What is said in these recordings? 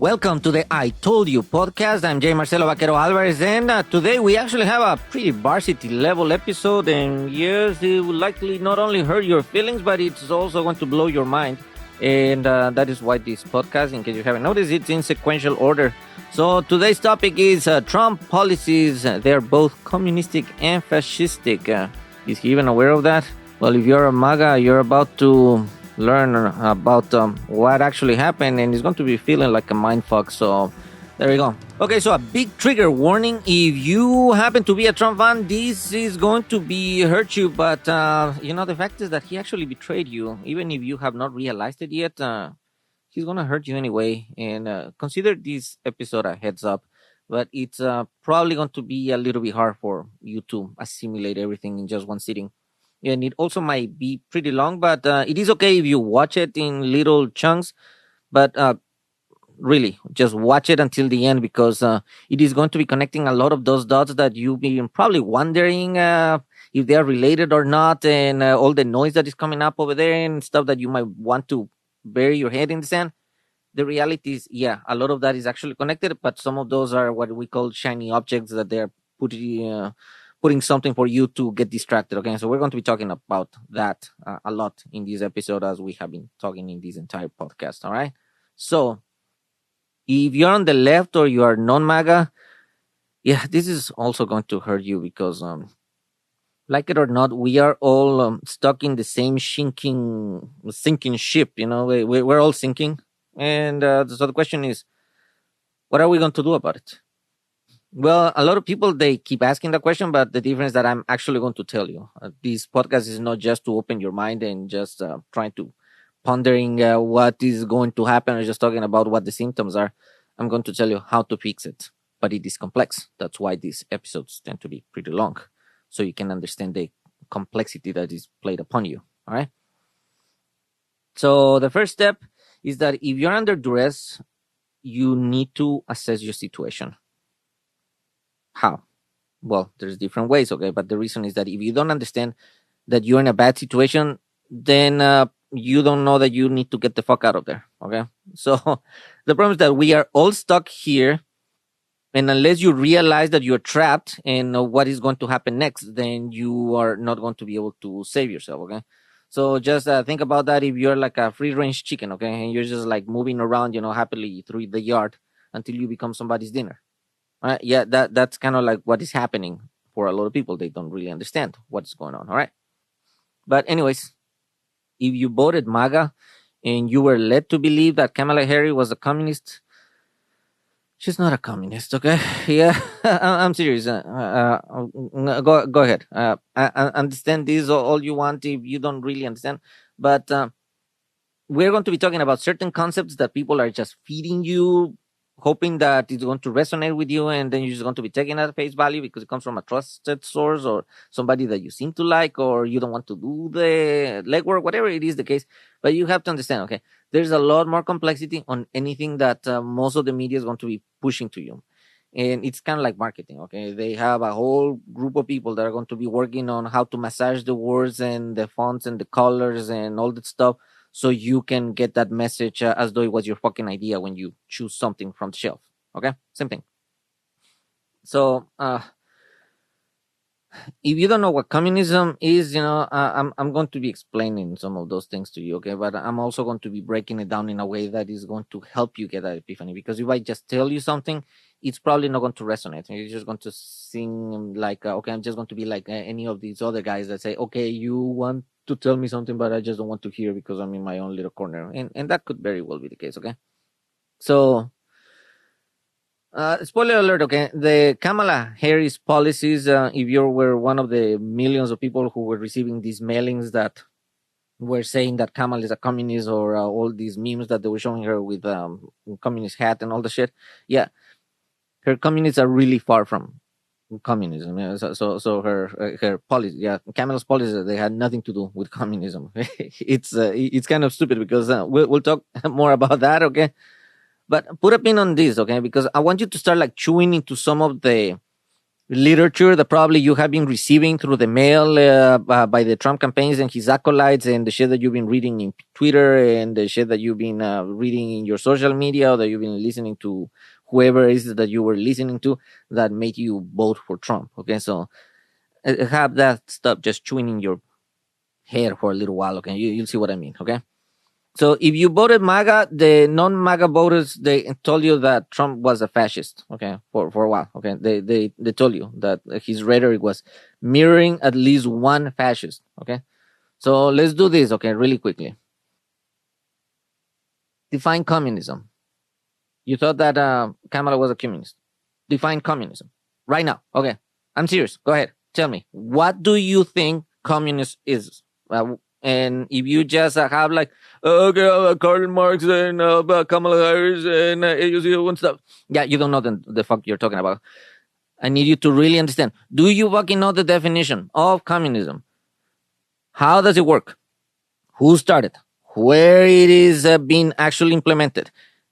Welcome to the I Told You podcast. I'm J. Marcelo Vaquero Alvarez, and today we actually have a pretty varsity level episode. And yes, it will likely not only hurt your feelings, but it's also going to blow your mind. And that is why this podcast, in case you haven't noticed, it's in sequential order. So today's topic is Trump policies. They're both communistic and fascistic. Is he even aware of that? Well, if you're a MAGA, you're about to learn about what actually happened, and it's going to be feeling like a mindfuck. So there you go. Okay, so a big trigger warning: if you happen to be a Trump fan, this is going to be hurt you. But the fact is that he actually betrayed you, even if you have not realized it yet. He's gonna hurt you anyway, and consider this episode a heads up. But it's probably going to be a little bit hard for you to assimilate everything in just one sitting. And it also might be pretty long, but it is okay if you watch it in little chunks. But really, just watch it until the end, because it is going to be connecting a lot of those dots that you've been probably wondering if they are related or not, and all the noise that is coming up over there and stuff that you might want to bury your head in the sand. The reality is, yeah, a lot of that is actually connected, but some of those are what we call shiny objects that they're putting something for you to get distracted. Okay, so we're going to be talking about that a lot in this episode, as we have been talking in this entire podcast. All right, so if you're on the left or you are non-MAGA, yeah, this is also going to hurt you, because like it or not, we are all stuck in the same sinking ship. We're all sinking, and so the question is, what are we going to do about it? Well, a lot of people, they keep asking the question, but the difference that I'm actually going to tell you. This podcast is not just to open your mind and just trying to pondering what is going to happen, or just talking about what the symptoms are. I'm going to tell you how to fix it, but it is complex. That's why these episodes tend to be pretty long, so you can understand the complexity that is played upon you. All right. So the first step is that if you're under duress, you need to assess your situation. How? Well, there's different ways, okay? But the reason is that if you don't understand that you're in a bad situation, then you don't know that you need to get the fuck out of there, okay? So the problem is that we are all stuck here, and unless you realize that you're trapped and what is going to happen next, then you are not going to be able to save yourself, okay? So just think about that. If you're like a free-range chicken, okay, and you're just like moving around, happily through the yard until you become somebody's dinner. Yeah, that's kind of like what is happening for a lot of people. They don't really understand what's going on. All right. But anyways, if you voted MAGA and you were led to believe that Kamala Harris was a communist, she's not a communist. Okay. Yeah, I'm serious. Go ahead. I understand this all you want if you don't really understand. But we're going to be talking about certain concepts that people are just feeding you, hoping that it's going to resonate with you, and then you're just going to be taking it at face value because it comes from a trusted source or somebody that you seem to like, or you don't want to do the legwork, whatever it is the case. But you have to understand, okay, there's a lot more complexity on anything that most of the media is going to be pushing to you. And it's kind of like marketing, okay? They have a whole group of people that are going to be working on how to massage the words and the fonts and the colors and all that stuff, so you can get that message as though it was your fucking idea when you choose something from the shelf. Okay, same thing. So if you don't know what communism is, I'm going to be explaining some of those things to you, okay? But I'm also going to be breaking it down in a way that is going to help you get that epiphany. Because if I just tell you something, it's probably not going to resonate. You're just going to sing like, okay, I'm just going to be like any of these other guys that say, okay, you want to tell me something, but I just don't want to hear because I'm in my own little corner. And that could very well be the case, okay? So, spoiler alert, okay? The Kamala Harris policies, if you were one of the millions of people who were receiving these mailings that were saying that Kamala is a communist, or all these memes that they were showing her with communist hat and all the shit, yeah, her communists are really far from communism. Yeah? So her policy, yeah, Kamala's policies, they had nothing to do with communism. It's kind of stupid, because we'll talk more about that, okay? But put a pin on this, okay? Because I want you to start like chewing into some of the literature that probably you have been receiving through the mail by the Trump campaigns and his acolytes, and the shit that you've been reading in Twitter, and the shit that you've been reading in your social media, or that you've been listening to whoever it is that you were listening to that made you vote for Trump. Okay, so have that stuff just chewing in your head for a little while. Okay, you'll see what I mean. Okay. So if you voted MAGA, the non-MAGA voters, they told you that Trump was a fascist. Okay, for a while. Okay, they told you that his rhetoric was mirroring at least one fascist. Okay, so let's do this. Okay, really quickly. Define communism. You thought that Kamala was a communist. Define communism right now. Okay, I'm serious. Go ahead. Tell me, what do you think communist is? And if you just have like, okay, Karl Marx and Kamala Harris and AUC and stuff, yeah, you don't know the fuck you're talking about. I need you to really understand. Do you fucking know the definition of communism? How does it work? Who started? Where it is being actually implemented?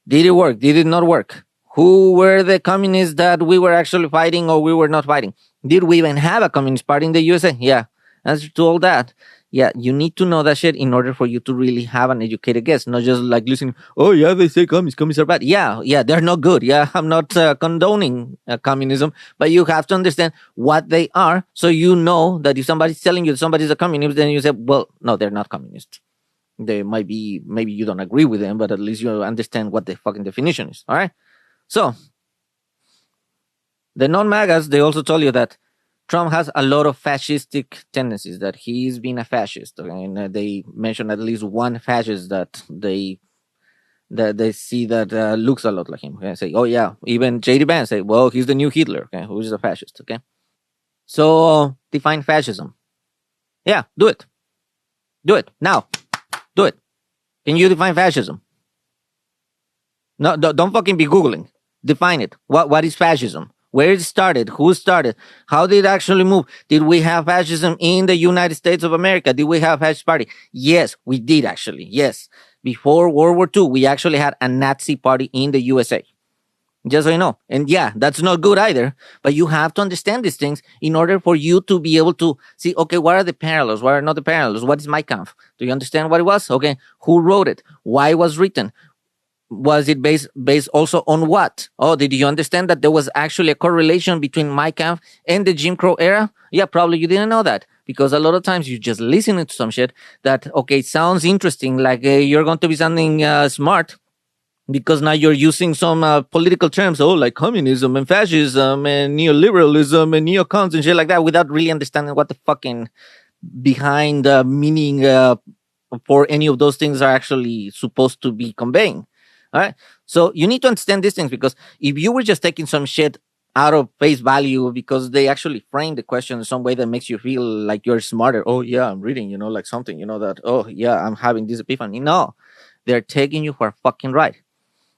Did it work? Did it not work? Who were the communists that we were actually fighting or we were not fighting? Did we even have a communist party in the USA? Yeah. Answer to all that. Yeah, you need to know that shit in order for you to really have an educated guess, not just like listening. Oh yeah, they say communists are bad. Yeah, they're not good. Yeah, I'm not condoning communism, but you have to understand what they are, so you know that if somebody's telling you somebody's a communist, then you say, well, no, they're not communists. They might be, maybe you don't agree with them, but at least you understand what the fucking definition is. All right. So the non-MAGAs, they also told you that Trump has a lot of fascistic tendencies, that he's been a fascist. Okay? And they mentioned at least one fascist that they see that looks a lot like him. Okay? Say, oh yeah, even J.D. Vance say, well, he's the new Hitler, okay, who is a fascist. Okay, so define fascism. Yeah, do it now. Do it. Can you define fascism? No, don't fucking be googling. Define it. What is fascism? Where it started? Who started? How did it actually move? Did we have fascism in the United States of America? Did we have fascist party? Yes, we did actually. Yes, before World War II, we actually had a Nazi party in the USA. Just so you know. And yeah, that's not good either. But you have to understand these things in order for you to be able to see, okay, what are the parallels? What are not the parallels? What is Mein Kampf? Do you understand what it was? Okay, who wrote it? Why it was written? Was it based also on what? Oh, did you understand that there was actually a correlation between Mein Kampf and the Jim Crow era? Yeah, probably you didn't know that, because a lot of times you just listening to some shit that, okay, sounds interesting, like you're going to be sounding smart, because now you're using some political terms, oh, like communism and fascism and neoliberalism and neocons and shit like that, without really understanding what the fucking behind meaning for any of those things are actually supposed to be conveying. All right. So you need to understand these things, because if you were just taking some shit out of face value because they actually frame the question in some way that makes you feel like you're smarter. Oh, yeah, I'm reading, like something, that, oh, yeah, I'm having this epiphany. No, they're taking you for a fucking ride.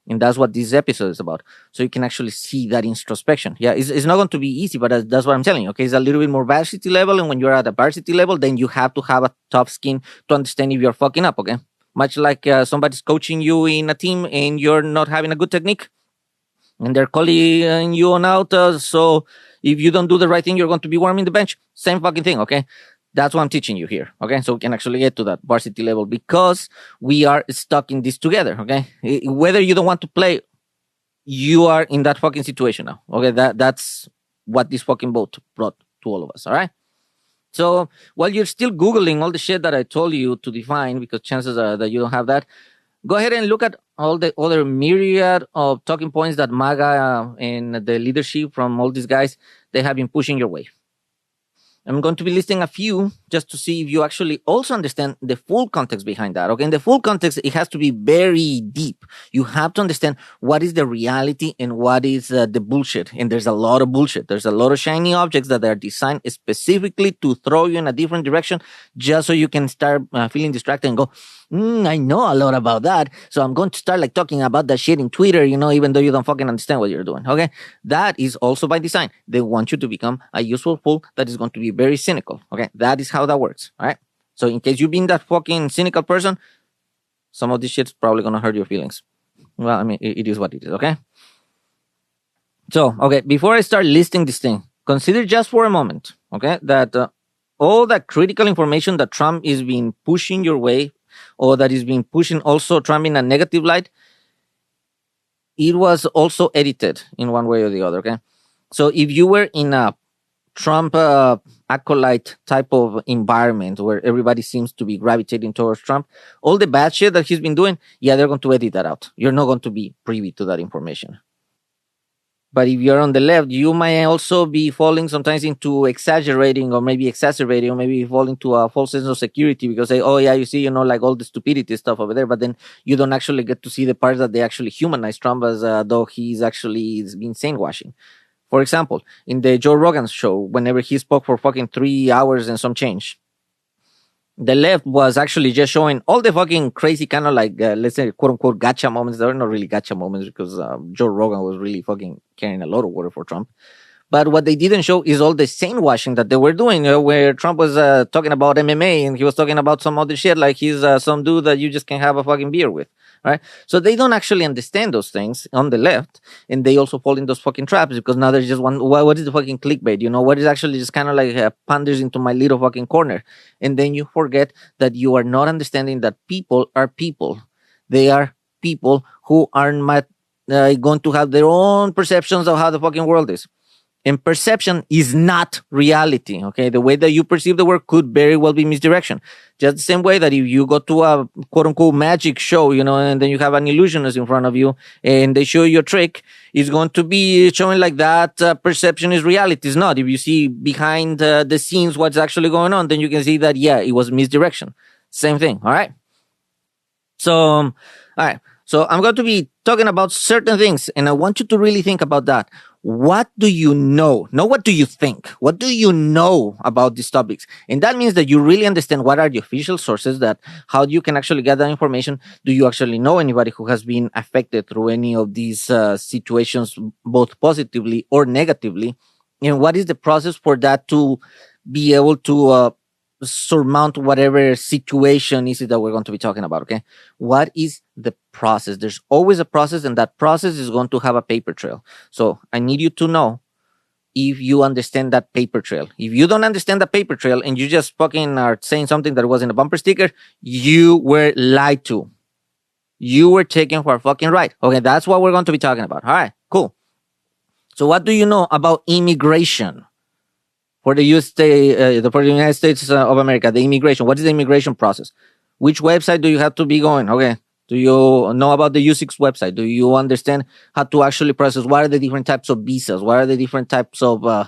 And that's what this episode is about. So you can actually see that introspection. Yeah, it's not going to be easy, but that's what I'm telling you. Okay, it's a little bit more varsity level. And when you're at a varsity level, then you have to have a tough skin to understand if you're fucking up. Okay, much like somebody's coaching you in a team and you're not having a good technique, and they're calling you on out. So if you don't do the right thing, you're going to be warming the bench. Same fucking thing. Okay. That's what I'm teaching you here. Okay. So we can actually get to that varsity level, because we are stuck in this together. Okay. Whether you don't want to play, you are in that fucking situation now. Okay. That's what this fucking boat brought to all of us. All right. So while you're still Googling all the shit that I told you to define, because chances are that you don't have that, go ahead and look at all the other myriad of talking points that MAGA and the leadership from all these guys, they have been pushing your way. I'm going to be listing a few just to see if you actually also understand the full context behind that. Okay. In the full context, it has to be very deep. You have to understand what is the reality and what is the bullshit. And there's a lot of bullshit. There's a lot of shiny objects that are designed specifically to throw you in a different direction, just so you can start feeling distracted and go, I know a lot about that. So I'm going to start like talking about that shit in Twitter, even though you don't fucking understand what you're doing. Okay. That is also by design. They want you to become a useful fool that is going to be very cynical. Okay. That is how that works. All right. So in case you've been that fucking cynical person, some of this shit's probably going to hurt your feelings. Well, I mean, it is what it is. Okay. So, okay. Before I start listing this thing, consider just for a moment, okay, that all that critical information that Trump is being pushing your way, or that is being pushing also Trump in a negative light, it was also edited in one way or the other. Okay, so if you were in a Trump acolyte type of environment where everybody seems to be gravitating towards Trump, all the bad shit that he's been doing, yeah, they're going to edit that out. You're not going to be privy to that information. But if you're on the left, you might also be falling sometimes into exaggerating, or maybe exacerbating, or maybe falling to a false sense of security because say, oh yeah, you see, like all the stupidity stuff over there, but then you don't actually get to see the parts that they actually humanize Trump as though he's actually been sane-washing. For example, in the Joe Rogan show, whenever he spoke for fucking 3 hours and some change, the left was actually just showing all the fucking crazy kind of like, let's say, quote unquote, gotcha moments. They were not really gotcha moments because Joe Rogan was really fucking carrying a lot of water for Trump. But what they didn't show is all the sane washing that they were doing, where Trump was talking about MMA and he was talking about some other shit like he's some dude that you just can have a fucking beer with, right? So they don't actually understand those things on the left, and they also fall in those fucking traps because now there's just one. What is the fucking clickbait? What is actually just kind of like panders into my little fucking corner, and then you forget that you are not understanding that people are people. They are people who are not going to have their own perceptions of how the fucking world is. And perception is not reality, okay? The way that you perceive the world could very well be misdirection. Just the same way that if you go to a quote-unquote magic show, and then you have an illusionist in front of you and they show you a trick, it's going to be showing like that perception is reality. It's not. If you see behind the scenes what's actually going on, then you can see that, yeah, it was misdirection. Same thing, all right? So, all right. So I'm going to be talking about certain things, and I want you to really think about that. What do you know? Not what do you think? What do you know about these topics? And that means that you really understand what are the official sources, that how you can actually get that information. Do you actually know anybody who has been affected through any of these situations, both positively or negatively? And what is the process for that to be able to surmount whatever situation is it that we're going to be talking about? Okay, what is the process? There's always a process, and that process is going to have a paper trail. So I need you to know if you understand that paper trail. If you don't understand the paper trail and you just fucking are saying something that wasn't a bumper sticker, you were lied to. You were taken for a fucking ride. Okay, that's what we're going to be talking about. All right, cool. So what do you know about immigration? For the United States of America, the immigration. What is the immigration process? Which website do you have to be going? Okay. Do you know about the U6 website? Do you understand how to actually process? What are the different types of visas? What are the different types of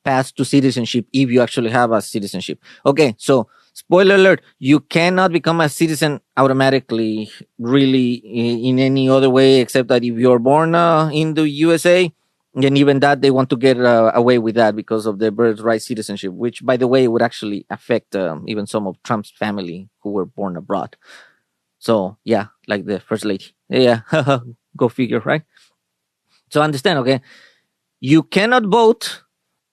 paths to citizenship if you actually have a citizenship? Okay. So, spoiler alert, you cannot become a citizen automatically, really, in any other way, except that if you're born in the USA. And even that, they want to get away with that because of the birthright citizenship, which, by the way, would actually affect even some of Trump's family who were born abroad. So, yeah, like the first lady. Yeah, go figure, right? So understand, okay? You cannot vote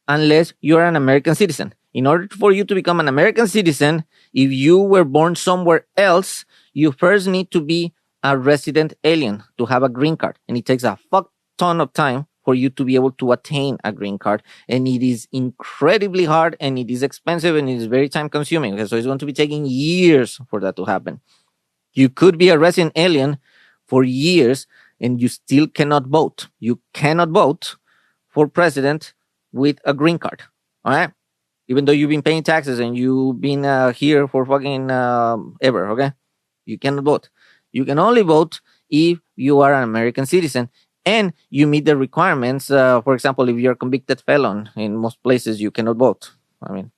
unless you're an American citizen. In order for you to become an American citizen, if you were born somewhere else, you first need to be a resident alien to have a green card. And it takes a fuck ton of time for you to be able to attain a green card. And it is incredibly hard, and it is expensive, and it is very time consuming. Okay? So it's going to be taking years for that to happen. You could be a resident alien for years and you still cannot vote. You cannot vote for president with a green card. All right. Even though you've been paying taxes and you've been here for fucking ever. Okay. You cannot vote. You can only vote if you are an American citizen and you meet the requirements. For example, if you're a convicted felon, in most places you cannot vote. I mean,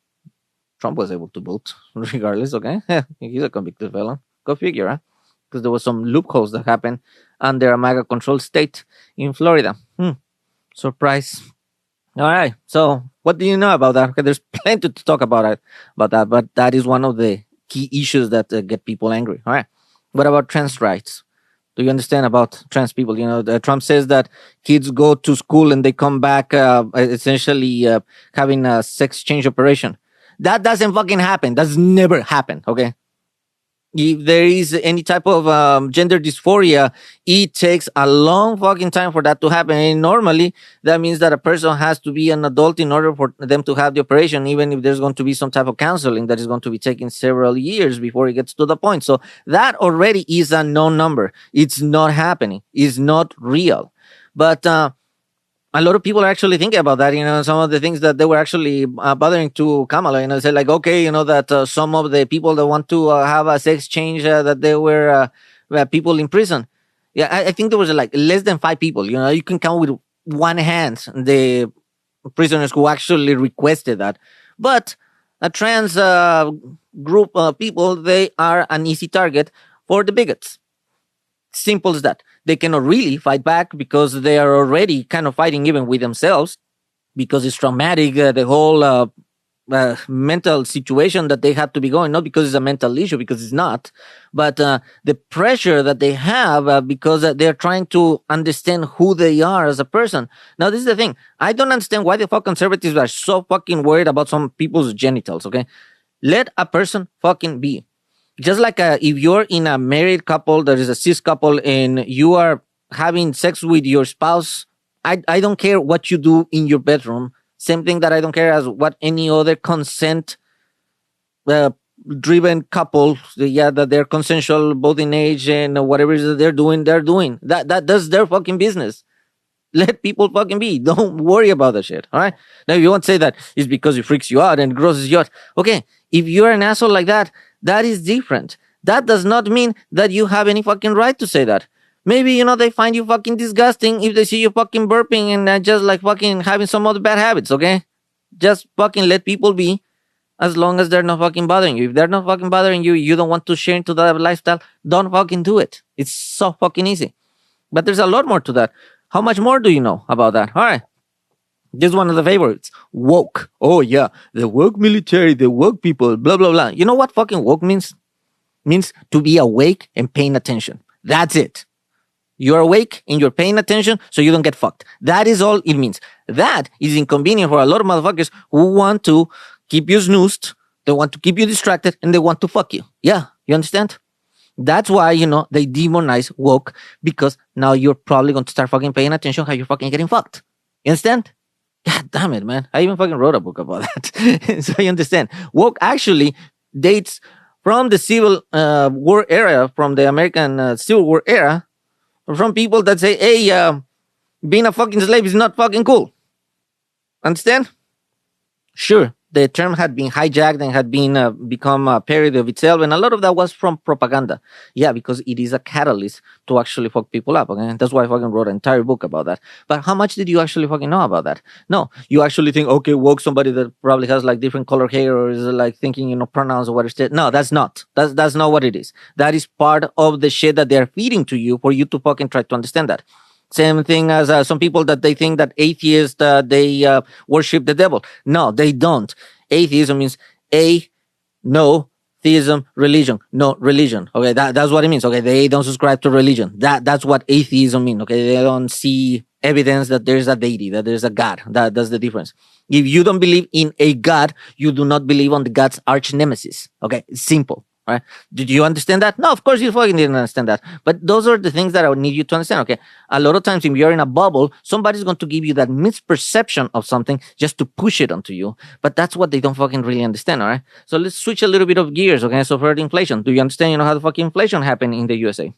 Trump was able to vote regardless. Okay. He's a convicted felon. Go figure, huh? Because there was some loopholes that happened under a MAGA controlled state in Florida. Surprise. All right. So what do you know about that? Okay, there's plenty to talk about that, but that is one of the key issues that get people angry. All right. What about trans rights? Do you understand about trans people? Trump says that kids go to school and they come back essentially having a sex change operation. That doesn't fucking happen. That's never happened. Okay. If there is any type of gender dysphoria, it takes a long fucking time for that to happen. And normally, that means that a person has to be an adult in order for them to have the operation, even if there's going to be some type of counseling that is going to be taking several years before it gets to the point. So that already is a known number. It's not happening, it's not real. But a lot of people are actually thinking about that. Some of the things that they were actually bothering to Kamala. Say like, okay, that some of the people that want to have a sex change, that they were people in prison. Yeah, I think there was like less than 5 people. You can count with one hand the prisoners who actually requested that. But a trans group of people, they are an easy target for the bigots. Simple as that. They cannot really fight back because they are already kind of fighting even with themselves because it's traumatic, the whole mental situation that they have to be going, not because it's a mental issue, because it's not, but the pressure that they have because they're trying to understand who they are as a person. Now, this is the thing. I don't understand why the fuck conservatives are so fucking worried about some people's genitals, okay? Let a person fucking be. Just like if you're in a married couple, there is a cis couple, and you are having sex with your spouse, I don't care what you do in your bedroom. Same thing that I don't care as what any other consent driven couple, that they're consensual both in age and whatever it is that they're doing. That's their fucking business. Let people fucking be. Don't worry about that shit. All right. Now, if you want to say that it's because it freaks you out and grosses you out, okay. If you're an asshole like that, that is different. That does not mean that you have any fucking right to say that. Maybe, they find you fucking disgusting if they see you fucking burping and just like fucking having some other bad habits, okay? Just fucking let people be as long as they're not fucking bothering you. If they're not fucking bothering you, you don't want to share into that lifestyle, don't fucking do it. It's so fucking easy. But there's a lot more to that. How much more do you know about that? All right. This is one of the favorites. Woke. Oh, yeah. The woke military, the woke people, blah, blah, blah. You know what fucking woke means? Means to be awake and paying attention. That's it. You're awake and you're paying attention so you don't get fucked. That is all it means. That is inconvenient for a lot of motherfuckers who want to keep you snoozed, they want to keep you distracted, and they want to fuck you. Yeah, you understand? That's why, they demonize woke, because now you're probably going to start fucking paying attention how you're fucking getting fucked. You understand? God damn it, man. I even fucking wrote a book about that. So you understand. Woke actually dates from the Civil War era, from the American Civil War era, from people that say, hey, being a fucking slave is not fucking cool. Understand? Sure, the term had been hijacked and had been become a parody of itself, and a lot of that was from propaganda. Yeah, because it is a catalyst to actually fuck people up. Okay, that's why I fucking wrote an entire book about that. But how much did you actually fucking know about that? No, you actually think, okay, woke somebody that probably has like different color hair or is like thinking, pronouns or what is it? No, that's not. That's not what it is. That is part of the shit that they're feeding to you for you to fucking try to understand that. Same thing as some people that they think that atheists, they worship the devil. No, they don't. Atheism means no theism, religion, no religion. Okay, that's what it means. Okay, they don't subscribe to religion. That's what atheism means. Okay, they don't see evidence that there's a deity, that there's a God. That's the difference. If you don't believe in a God, you do not believe on the God's arch nemesis. Okay, it's simple. Right? Did you understand that? No, of course you fucking didn't understand that. But those are the things that I would need you to understand. Okay, a lot of times if you're in a bubble, somebody's going to give you that misperception of something just to push it onto you. But that's what they don't fucking really understand. All right. So let's switch a little bit of gears. Okay. So for the inflation, do you understand? How the fucking inflation happened in the USA?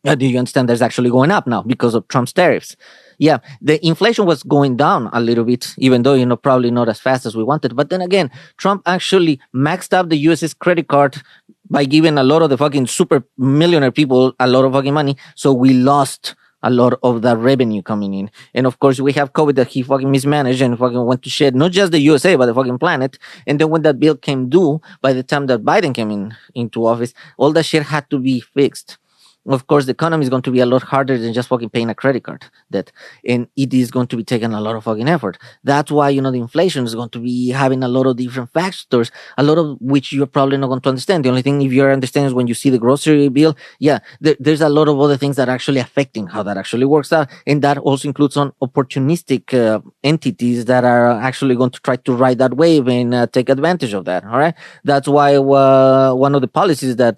Do you understand that's actually going up now because of Trump's tariffs? Yeah, the inflation was going down a little bit, even though, probably not as fast as we wanted. But then again, Trump actually maxed out the US's credit card by giving a lot of the fucking super millionaire people a lot of fucking money. So we lost a lot of that revenue coming in. And of course, we have COVID that he fucking mismanaged and fucking went to shit, not just the USA, but the fucking planet. And then when that bill came due, by the time that Biden came into office, all that shit had to be fixed. of course, the economy is going to be a lot harder than just fucking paying a credit card debt. And it is going to be taking a lot of fucking effort. That's why, the inflation is going to be having a lot of different factors, a lot of which you're probably not going to understand. The only thing, if you're understanding, is when you see the grocery bill, yeah, there's a lot of other things that are actually affecting how that actually works out. And that also includes on opportunistic entities that are actually going to try to ride that wave and take advantage of that. All right. That's why one of the policies that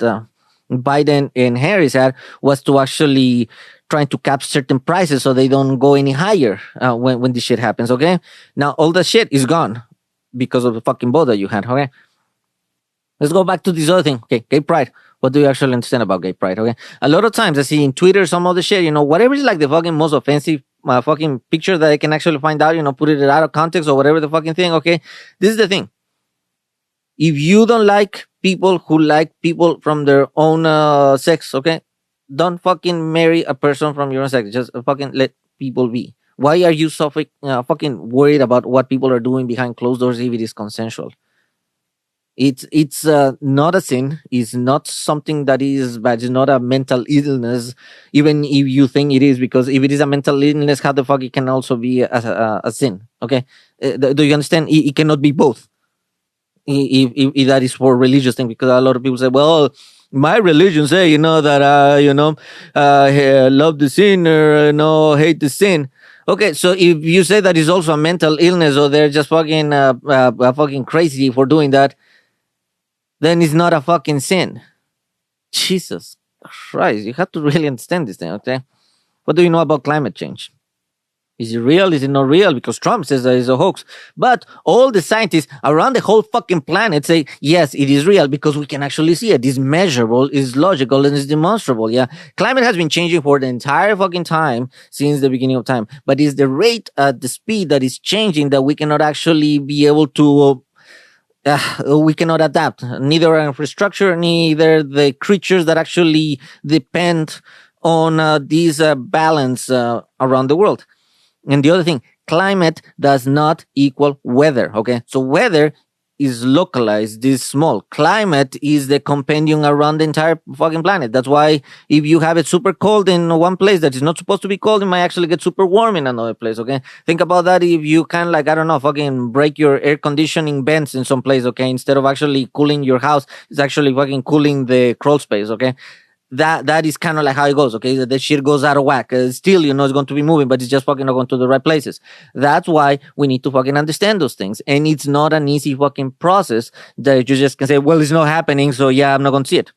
Biden and Harris had was to actually trying to cap certain prices so they don't go any higher when this shit happens. Okay, now all the shit is gone because of the fucking vote that you had. Okay, let's go back to this other thing. Okay, gay pride. What do you actually understand about gay pride? Okay, a lot of times I see in Twitter some of the shit. Whatever is like the fucking most offensive fucking picture that I can actually find out. Put it out of context or whatever the fucking thing. Okay, this is the thing. If you don't like people who like people from their own sex, okay, don't fucking marry a person from your own sex. Just fucking let people be. Why are you so fucking worried about what people are doing behind closed doors if it is consensual? It's not a sin. It's not something that is bad. It's not a mental illness, even if you think it is. Because if it is a mental illness, how the fuck it can also be a sin? Okay, do you understand? It cannot be both. If that is for religious thing, because a lot of people say, well, my religion say, that love the sinner, hate the sin. Okay, so if you say that is also a mental illness, or they're just fucking fucking crazy for doing that, then it's not a fucking sin. Jesus Christ, you have to really understand this thing. Okay, what do you know about climate change? Is it real? Is it not real? Because Trump says that it's a hoax. But all the scientists around the whole fucking planet say, yes, it is real because we can actually see it. It's measurable, it's logical, and it's demonstrable. Yeah. Climate has been changing for the entire fucking time since the beginning of time. But it's the rate at the speed that is changing that we cannot actually be able to we cannot adapt. Neither our infrastructure, neither the creatures that actually depend on this balance around the world. And the other thing, climate does not equal weather. Okay, so weather is localized, is small. Climate is the compendium around the entire fucking planet. That's why if you have it super cold in one place that is not supposed to be cold, it might actually get super warm in another place. Okay, think about that. If you can, like, I don't know, fucking break your air conditioning vents in some place. Okay, instead of actually cooling your house, it's actually fucking cooling the crawl space. Okay, that is kind of like how it goes. Okay, the shit goes out of whack. Still, it's going to be moving, but it's just fucking not going to the right places. That's why we need to fucking understand those things, and it's not an easy fucking process that you just can say, well, it's not happening, so yeah, I'm not going to see it.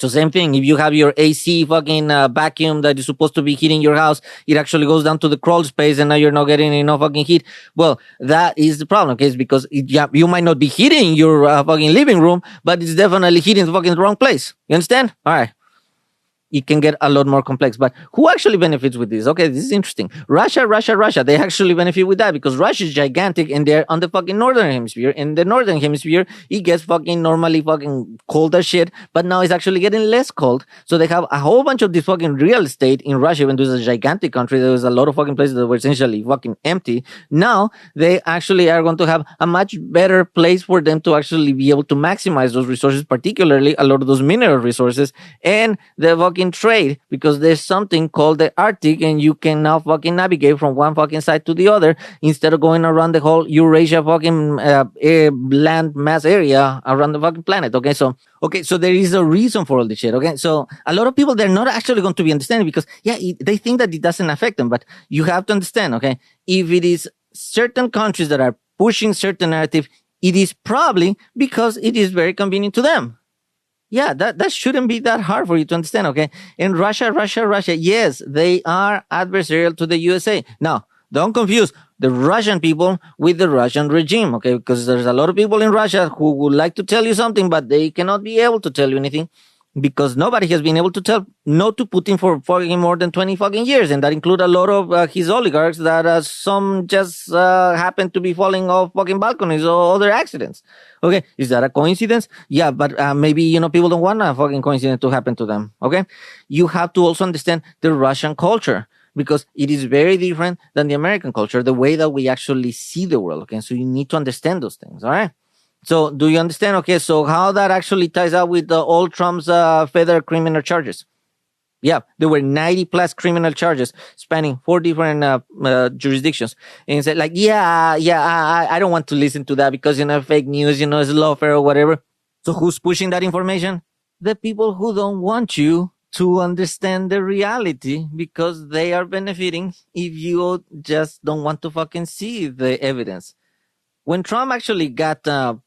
So same thing, if you have your AC fucking vacuum that is supposed to be heating your house, it actually goes down to the crawl space and now you're not getting enough fucking heat. Well, that is the problem, okay? It's because you might not be heating your fucking living room, but it's definitely heating the fucking wrong place. You understand? All right. It can get a lot more complex. But who actually benefits with this? Okay, this is interesting. Russia. They actually benefit with that because Russia is gigantic and they're on the fucking northern hemisphere. In the northern hemisphere, it gets fucking normally fucking cold as shit, but now it's actually getting less cold. So they have a whole bunch of this fucking real estate in Russia, even though it's a gigantic country. There was a lot of fucking places that were essentially fucking empty. Now they actually are going to have a much better place for them to actually be able to maximize those resources, particularly a lot of those mineral resources and the fucking trade, because there's something called the Arctic and you can now fucking navigate from one fucking side to the other instead of going around the whole Eurasia fucking land mass area around the fucking planet. Okay, so there is a reason for all this shit. Okay, so a lot of people, they're not actually going to be understanding because they think that it doesn't affect them, but you have to understand. Okay, if it is certain countries that are pushing certain narrative, it is probably because it is very convenient to them. Yeah, that shouldn't be that hard for you to understand, okay? And Russia, yes, they are adversarial to the USA. Now, don't confuse the Russian people with the Russian regime, okay? Because there's a lot of people in Russia who would like to tell you something, but they cannot be able to tell you anything because nobody has been able to tell no to Putin for fucking more than 20 fucking years. And that include a lot of his oligarchs that some just happen to be falling off fucking balconies or other accidents. Okay, is that a coincidence? Yeah, but maybe, people don't want a fucking coincidence to happen to them. Okay, you have to also understand the Russian culture because it is very different than the American culture, the way that we actually see the world. Okay, so you need to understand those things. All right. So do you understand? Okay, so how that actually ties out with all Trump's federal criminal charges? Yeah, there were 90 plus criminal charges spanning 4 different jurisdictions. And he said, like, I don't want to listen to that because, fake news, it's lawfare or whatever. So who's pushing that information? The people who don't want you to understand the reality because they are benefiting if you just don't want to fucking see the evidence. When Trump actually got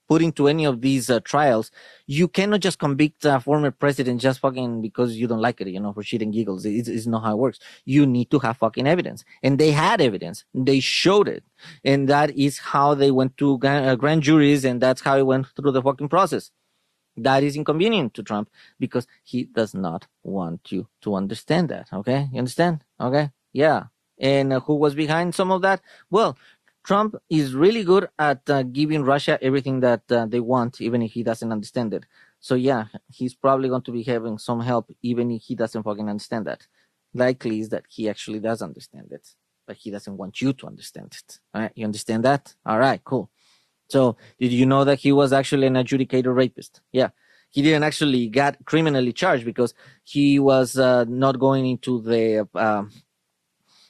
put into any of these trials, you cannot just convict a former president just fucking because you don't like it, for shit and giggles. It's not how it works. You need to have fucking evidence. And they had evidence. They showed it. And that is how they went to grand juries, and that's how it went through the fucking process. That is inconvenient to Trump because he does not want you to understand that. Okay. You understand? Okay. Yeah. And who was behind some of that? Well, Trump is really good at giving Russia everything that they want, even if he doesn't understand it. So yeah, he's probably going to be having some help, even if he doesn't fucking understand that. Likely is that he actually does understand it, but he doesn't want you to understand it. All right. You understand that? All right, cool. So did you know that he was actually an adjudicator rapist? Yeah. He didn't actually get criminally charged because he was not going into the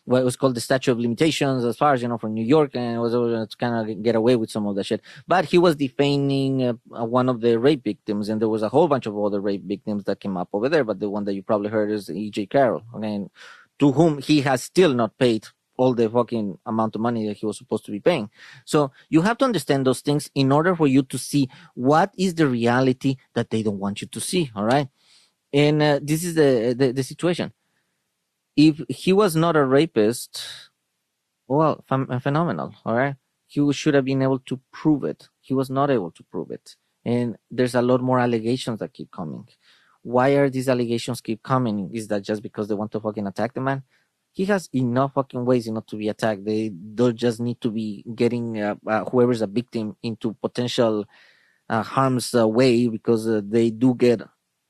what was called the statute of limitations as far as, from New York, and it was to kind of get away with some of that shit. But he was defaming one of the rape victims, and there was a whole bunch of other rape victims that came up over there. But the one that you probably heard is E.J. Carroll, okay, to whom he has still not paid all the fucking amount of money that he was supposed to be paying. So you have to understand those things in order for you to see what is the reality that they don't want you to see. All right. And this is the situation. If he was not a rapist, well, phenomenal. All right. He should have been able to prove it. He was not able to prove it. And there's a lot more allegations that keep coming. Why are these allegations keep coming? Is that just because they want to fucking attack the man? He has enough fucking ways, to be attacked. They don't just need to be getting whoever's a victim into potential harm's way, because they do get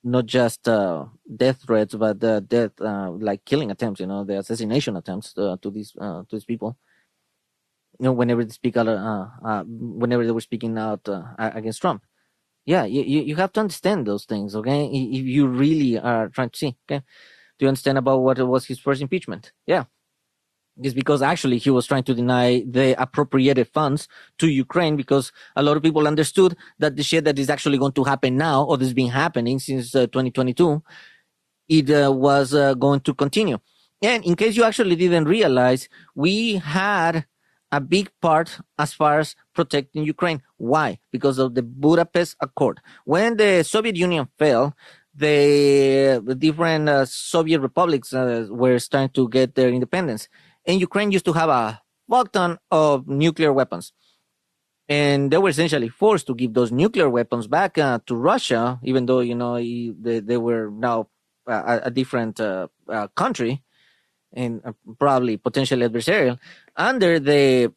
not just death threats, but death, like killing attempts, the assassination attempts to these people. Whenever they speak out, whenever they were speaking out against Trump. Yeah, you have to understand those things, okay? If you really are trying to see, okay? Do you understand about what was his first impeachment? Yeah. It's because actually he was trying to deny the appropriated funds to Ukraine, because a lot of people understood that the shit that is actually going to happen now, or that's been happening since 2022, it was going to continue. And in case you actually didn't realize, we had a big part as far as protecting Ukraine. Why? Because of the Budapest Accord. When the Soviet Union fell, the different Soviet republics were starting to get their independence. And Ukraine used to have a fuck ton of nuclear weapons. And they were essentially forced to give those nuclear weapons back to Russia, even though, they were now a different country, and probably potentially adversarial, under the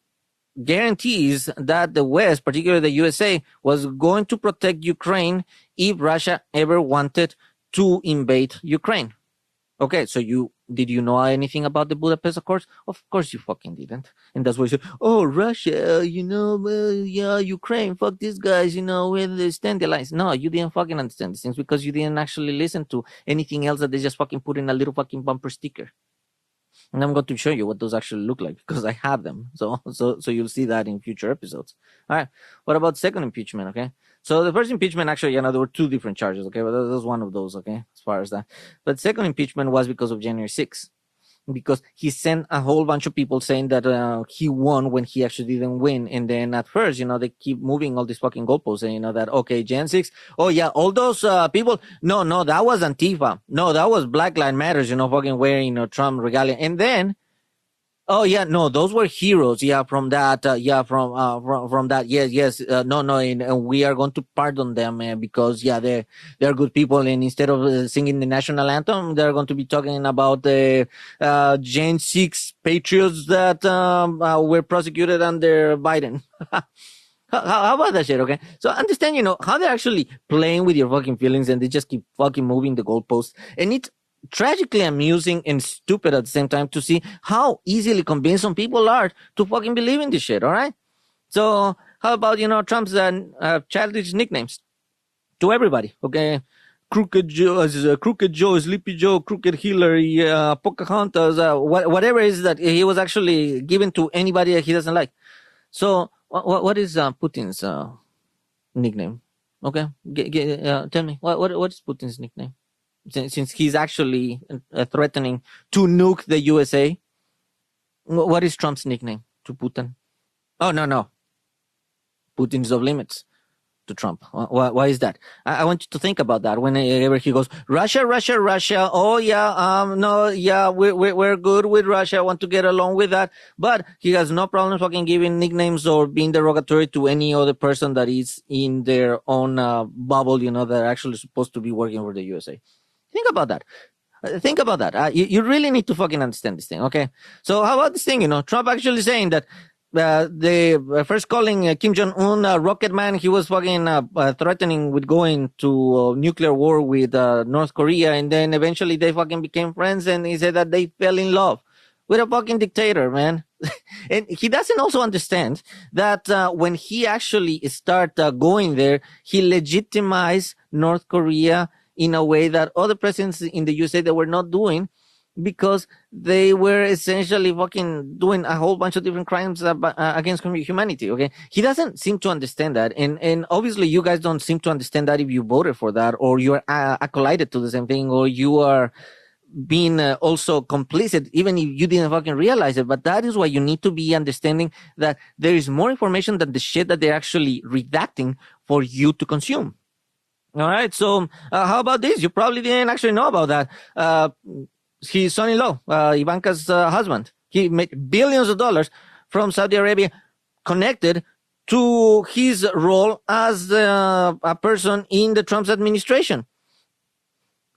guarantees that the West, particularly the USA, was going to protect Ukraine if Russia ever wanted to invade Ukraine. Okay, so did you know anything about the Budapest Accords? Of course you fucking didn't. And that's why you said, oh, Russia, yeah, Ukraine, fuck these guys, where they stand their lines. No, you didn't fucking understand these things because you didn't actually listen to anything else that they just fucking put in a little fucking bumper sticker. And I'm going to show you what those actually look like because I have them. So you'll see that in future episodes. All right. What about second impeachment? Okay. So the first impeachment, actually, there were two different charges. Okay. But that was one of those. Okay. As far as that. But second impeachment was because of January 6th. Because he sent a whole bunch of people saying that he won when he actually didn't win. And then at first, they keep moving all these fucking goalposts, saying, that, okay, Jan 6, oh yeah, all those people, no, that was Antifa. No, that was Black Lives Matters, fucking wearing, Trump regalia. And then, oh yeah, no, those were heroes. Yeah, from that. From that. Yes. No, and we are going to pardon them because they're good people. And instead of singing the national anthem, they're going to be talking about the Jan 6 patriots that were prosecuted under Biden. How about that shit? Okay, so understand, how they're actually playing with your fucking feelings, and they just keep fucking moving the goalposts, and it's tragically amusing and stupid at the same time to see how easily convinced some people are to fucking believe in this shit. All right. So how about, Trump's childish nicknames to everybody? Okay. Crooked Joe, Sleepy Joe, Crooked Hillary, Pocahontas, whatever it is that he was actually given to anybody that he doesn't like. So what is Putin's nickname? Okay, tell me what is Putin's nickname? Since he's actually threatening to nuke the USA, what is Trump's nickname to Putin? Oh no, Putin's off limits to Trump. Why is that? I want you to think about that whenever he goes, Russia. Oh yeah, no, yeah, we're good with Russia. I want to get along with that. But he has no problem fucking giving nicknames or being derogatory to any other person that is in their own bubble, that are actually supposed to be working for the USA. Think about that. Think about that. You really need to fucking understand this thing, okay? So how about this thing, Trump actually saying that the first calling Kim Jong-un rocket man, he was fucking threatening with going to nuclear war with North Korea, and then eventually they fucking became friends, and he said that they fell in love with a fucking dictator, man. And he doesn't also understand that when he actually start going there, he legitimized North Korea in a way that other presidents in the USA that were not doing, because they were essentially fucking doing a whole bunch of different crimes against humanity, okay? He doesn't seem to understand that. And obviously you guys don't seem to understand that if you voted for that, or you're acolyted to the same thing, or you are being also complicit, even if you didn't fucking realize it. But that is why you need to be understanding that there is more information than the shit that they're actually redacting for you to consume. All right, so how about this? You probably didn't actually know about that. His son-in-law, Ivanka's husband, he made billions of dollars from Saudi Arabia, connected to his role as a person in the Trump's administration.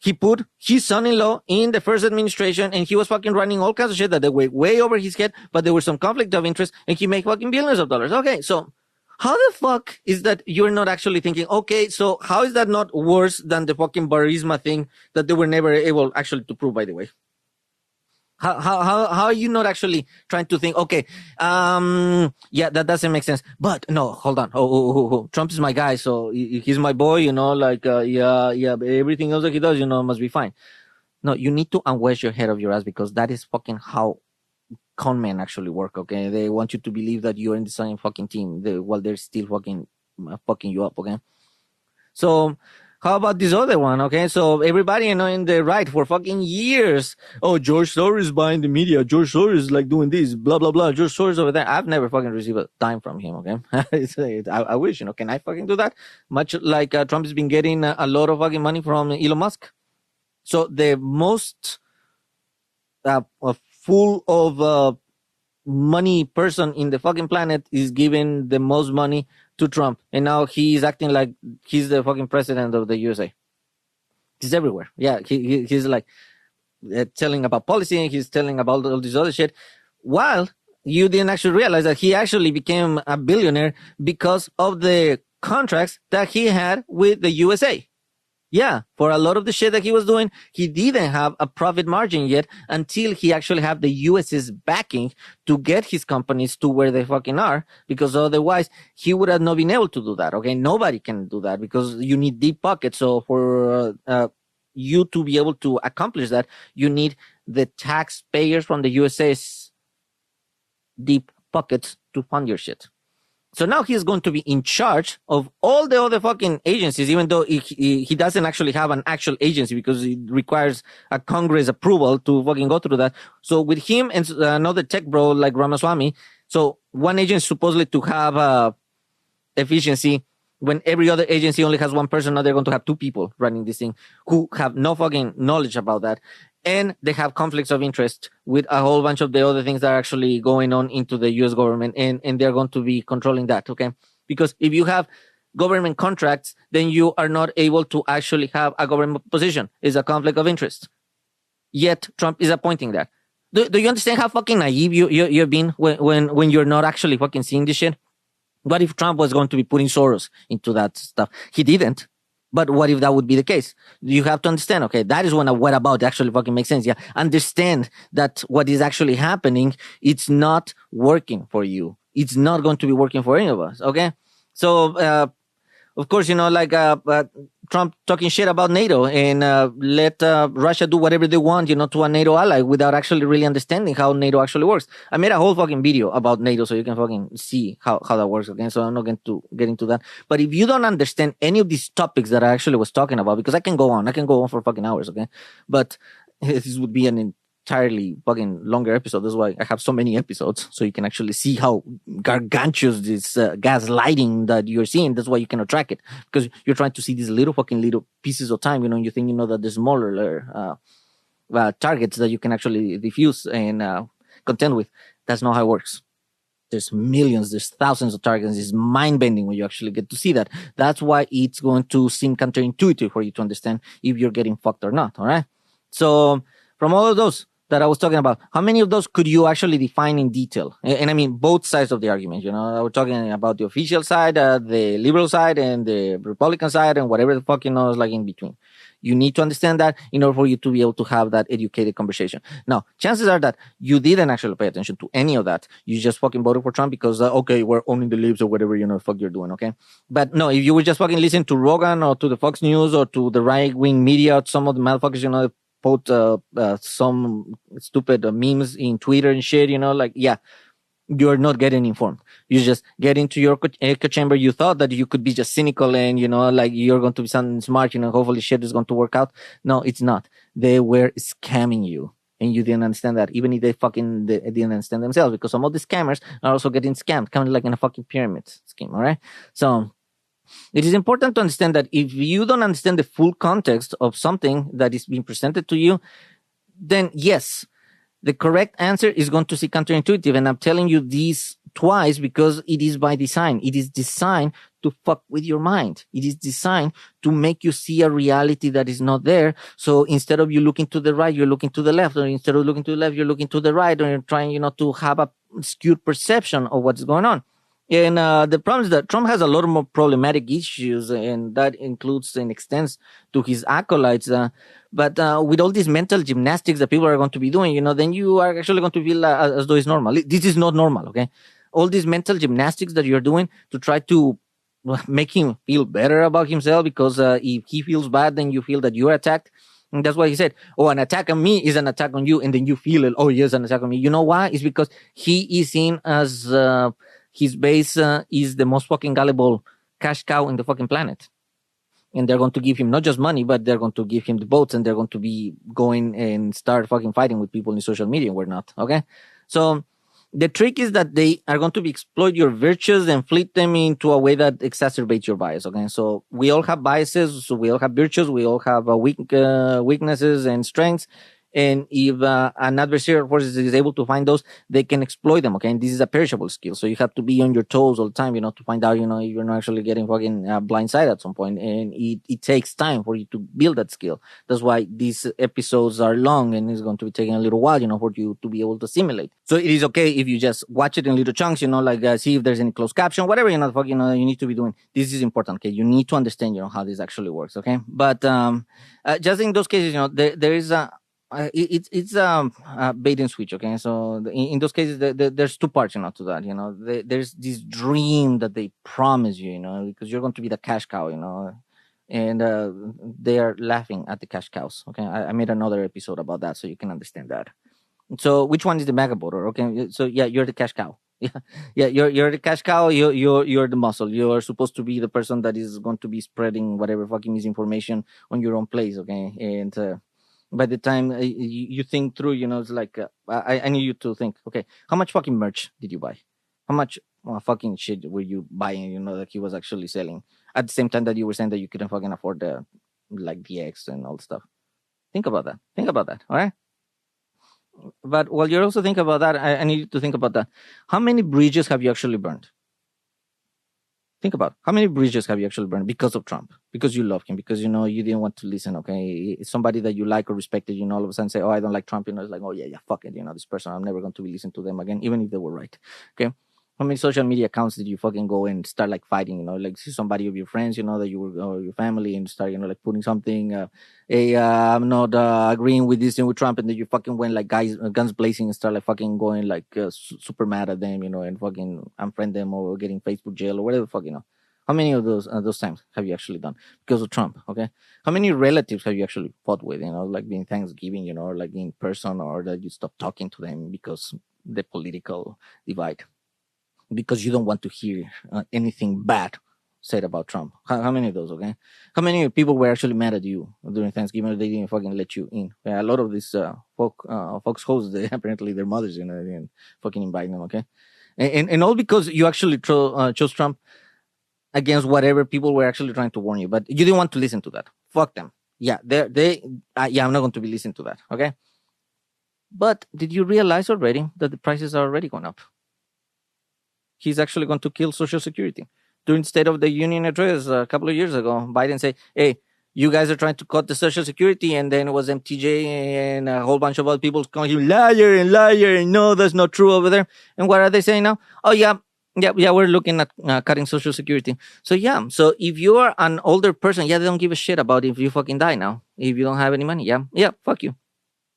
He put his son-in-law in the first administration, and he was fucking running all kinds of shit that they were way over his head, but there was some conflict of interest, and he made fucking billions of dollars. Okay, so how the fuck is that you're not actually thinking, okay, so how is that not worse than the fucking Burisma thing that they were never able actually to prove, by the way? How are you not actually trying to think, okay, yeah, that doesn't make sense. But no, hold on. Oh, Trump is my guy, so he's my boy, yeah, but everything else that he does, must be fine. No, you need to unwedge your head of your ass, because that is fucking how con men actually work, okay? They want you to believe that you're in the same fucking team while they're still fucking you up, okay? So how about this other one, okay? So everybody, in the right for fucking years, oh, George Soros is buying the media. George Soros is like doing this, blah, blah, blah. George Soros over there. I've never fucking received a dime from him, okay? I wish, can I fucking do that? Much like Trump has been getting a lot of fucking money from Elon Musk. So the most full of money person in the fucking planet is giving the most money to Trump, and now he's acting like he's the fucking president of the USA. He's everywhere. Yeah, he's like telling about policy, and he's telling about all this other shit, while you didn't actually realize that he actually became a billionaire because of the contracts that he had with the USA. Yeah, for a lot of the shit that he was doing, he didn't have a profit margin yet until he actually had the US's backing to get his companies to where they fucking are, because otherwise he would have not been able to do that, okay? Nobody can do that because you need deep pockets. So for you to be able to accomplish that, you need the taxpayers from the USA's deep pockets to fund your shit. So now he's going to be in charge of all the other fucking agencies, even though he doesn't actually have an actual agency, because it requires a Congress approval to fucking go through that. So with him and another tech bro like Ramaswamy, so one agency supposedly to have efficiency, when every other agency only has one person, now they're going to have two people running this thing who have no fucking knowledge about that. And they have conflicts of interest with a whole bunch of the other things that are actually going on into the US government. And they're going to be controlling that, okay? Because if you have government contracts, then you are not able to actually have a government position. It's a conflict of interest. Yet Trump is appointing that. Do you understand how fucking naive you've been when you're not actually fucking seeing this shit? What if Trump was going to be putting Soros into that stuff? He didn't. But what if that would be the case? You have to understand, okay, that is when a what about actually fucking makes sense. Yeah, understand that what is actually happening, it's not working for you. It's not going to be working for any of us, okay? So, of course, Trump talking shit about NATO and let Russia do whatever they want, to a NATO ally without actually really understanding how NATO actually works. I made a whole fucking video about NATO so you can fucking see how that works, okay? So I'm not going to get into that. But if you don't understand any of these topics that I actually was talking about, because I can go on for fucking hours, okay? But this would be an entirely fucking longer episode. That's why I have so many episodes, so you can actually see how gargantuous this gaslighting that you're seeing. That's why you cannot track it, because you're trying to see these little pieces of time. You think that there's smaller targets that you can actually diffuse and contend with. That's not how it works. There's millions, there's thousands of targets. It's mind-bending when you actually get to see that. That's why it's going to seem counterintuitive for you to understand if you're getting fucked or not, all right? So from all of those that I was talking about, how many of those could you actually define in detail? And I mean both sides of the argument. We're talking about the official side, the liberal side, and the Republican side, and whatever the fuck is like in between. You need to understand that in order for you to be able to have that educated conversation. Now, chances are that you didn't actually pay attention to any of that. You just fucking voted for Trump because, okay, we're owning the libs or whatever, the fuck you're doing, okay? But no, if you would just fucking listen to Rogan or to the Fox News or to the right-wing media, some of the motherfuckers, put some stupid memes in Twitter and shit, you're not getting informed. You just get into your echo chamber. You thought that you could be just cynical and, you're going to be something smart, hopefully shit is going to work out. No, it's not. They were scamming you. And you didn't understand that, even if they didn't understand themselves, because some of the scammers are also getting scammed, kind of like in a fucking pyramid scheme, all right? So it is important to understand that if you don't understand the full context of something that is being presented to you, then yes, the correct answer is going to seem counterintuitive. And I'm telling you this twice because it is by design. It is designed to fuck with your mind. It is designed to make you see a reality that is not there. So instead of you looking to the right, you're looking to the left. Or instead of looking to the left, you're looking to the right. Or you're trying, to have a skewed perception of what's going on. And the problem is that Trump has a lot more problematic issues, and that includes and extends to his acolytes. But with all these mental gymnastics that people are going to be doing, then you are actually going to feel as though it's normal. This is not normal, okay? All these mental gymnastics that you're doing to try to make him feel better about himself, because if he feels bad, then you feel that you're attacked. And that's why he said, oh, an attack on me is an attack on you. And then you feel it, oh, yes, an attack on me. You know why? It's because he is seen as... his base is the most fucking gullible cash cow in the fucking planet. And they're going to give him not just money, but they're going to give him the votes, and they're going to be going and start fucking fighting with people in social media. We're not, okay? So the trick is that they are going to be exploit your virtues and flip them into a way that exacerbates your bias, okay? So we all have biases, so we all have virtues, we all have weaknesses and strengths. And if an adversarial force is able to find those, they can exploit them, okay? And this is a perishable skill. So you have to be on your toes all the time, to find out, if you're not actually getting fucking blindsided at some point. And it takes time for you to build that skill. That's why these episodes are long, and it's going to be taking a little while, for you to be able to simulate. So it is okay if you just watch it in little chunks, see if there's any closed caption, whatever, you need to be doing. This is important, okay? You need to understand, how this actually works, okay? But just in those cases, there is a... it's a bait and switch, okay? So in those cases, there's two parts, to that, there's this dream that they promise you, because you're going to be the cash cow, and they are laughing at the cash cows, okay? I made another episode about that, so you can understand that. So which one is the mega voter, okay? So yeah, you're the cash cow. Yeah, you're the cash cow. You're the muscle. You're supposed to be the person that is going to be spreading whatever fucking misinformation on your own place, okay? And by the time you think through, it's like, I need you to think, okay, how much fucking merch did you buy? How much fucking shit were you buying, that he was actually selling at the same time that you were saying that you couldn't fucking afford the X and all the stuff? Think about that. Think about that. All right. But while you're also thinking about that, I need you to think about that. How many bridges have you actually burned? Think about how many bridges have you actually burned because of Trump, because you love him, because you didn't want to listen. Okay, it's somebody that you like or respected. All of a sudden say, oh, I don't like Trump. It's like, oh yeah, fuck it. This person, I'm never going to be listening to them again, even if they were right. Okay. How many social media accounts did you fucking go and start fighting? Like see somebody of your friends, that you were, or your family, and start, putting something. Hey, I'm not agreeing with this thing with Trump, and then you fucking went guns blazing and start fucking going super mad at them, and fucking unfriend them or getting Facebook jail or whatever the fuck. How many of those times have you actually done because of Trump? Okay, how many relatives have you actually fought with? Like being Thanksgiving, or like in person, or that you stop talking to them because the political divide, because you don't want to hear anything bad said about Trump. How many of those? Okay, how many people were actually mad at you during Thanksgiving? They didn't fucking let you in. Yeah, a lot of these folks hosts, they apparently their mothers, they didn't fucking invite them. Okay, and all because you actually chose Trump against whatever people were actually trying to warn you, but you didn't want to listen to that. Fuck them. Yeah, yeah, I'm not going to be listening to that. Okay, but did you realize already that the prices are already going up? He's actually going to kill Social Security. During the State of the Union address a couple of years ago, Biden said, "Hey, you guys are trying to cut the Social Security," and then it was MTJ and a whole bunch of other people calling him liar and liar, and no, that's not true over there. And what are they saying now? Oh yeah, we're looking at cutting Social Security. So yeah, so if you are an older person, yeah, they don't give a shit about if you fucking die now. If you don't have any money, yeah, fuck you.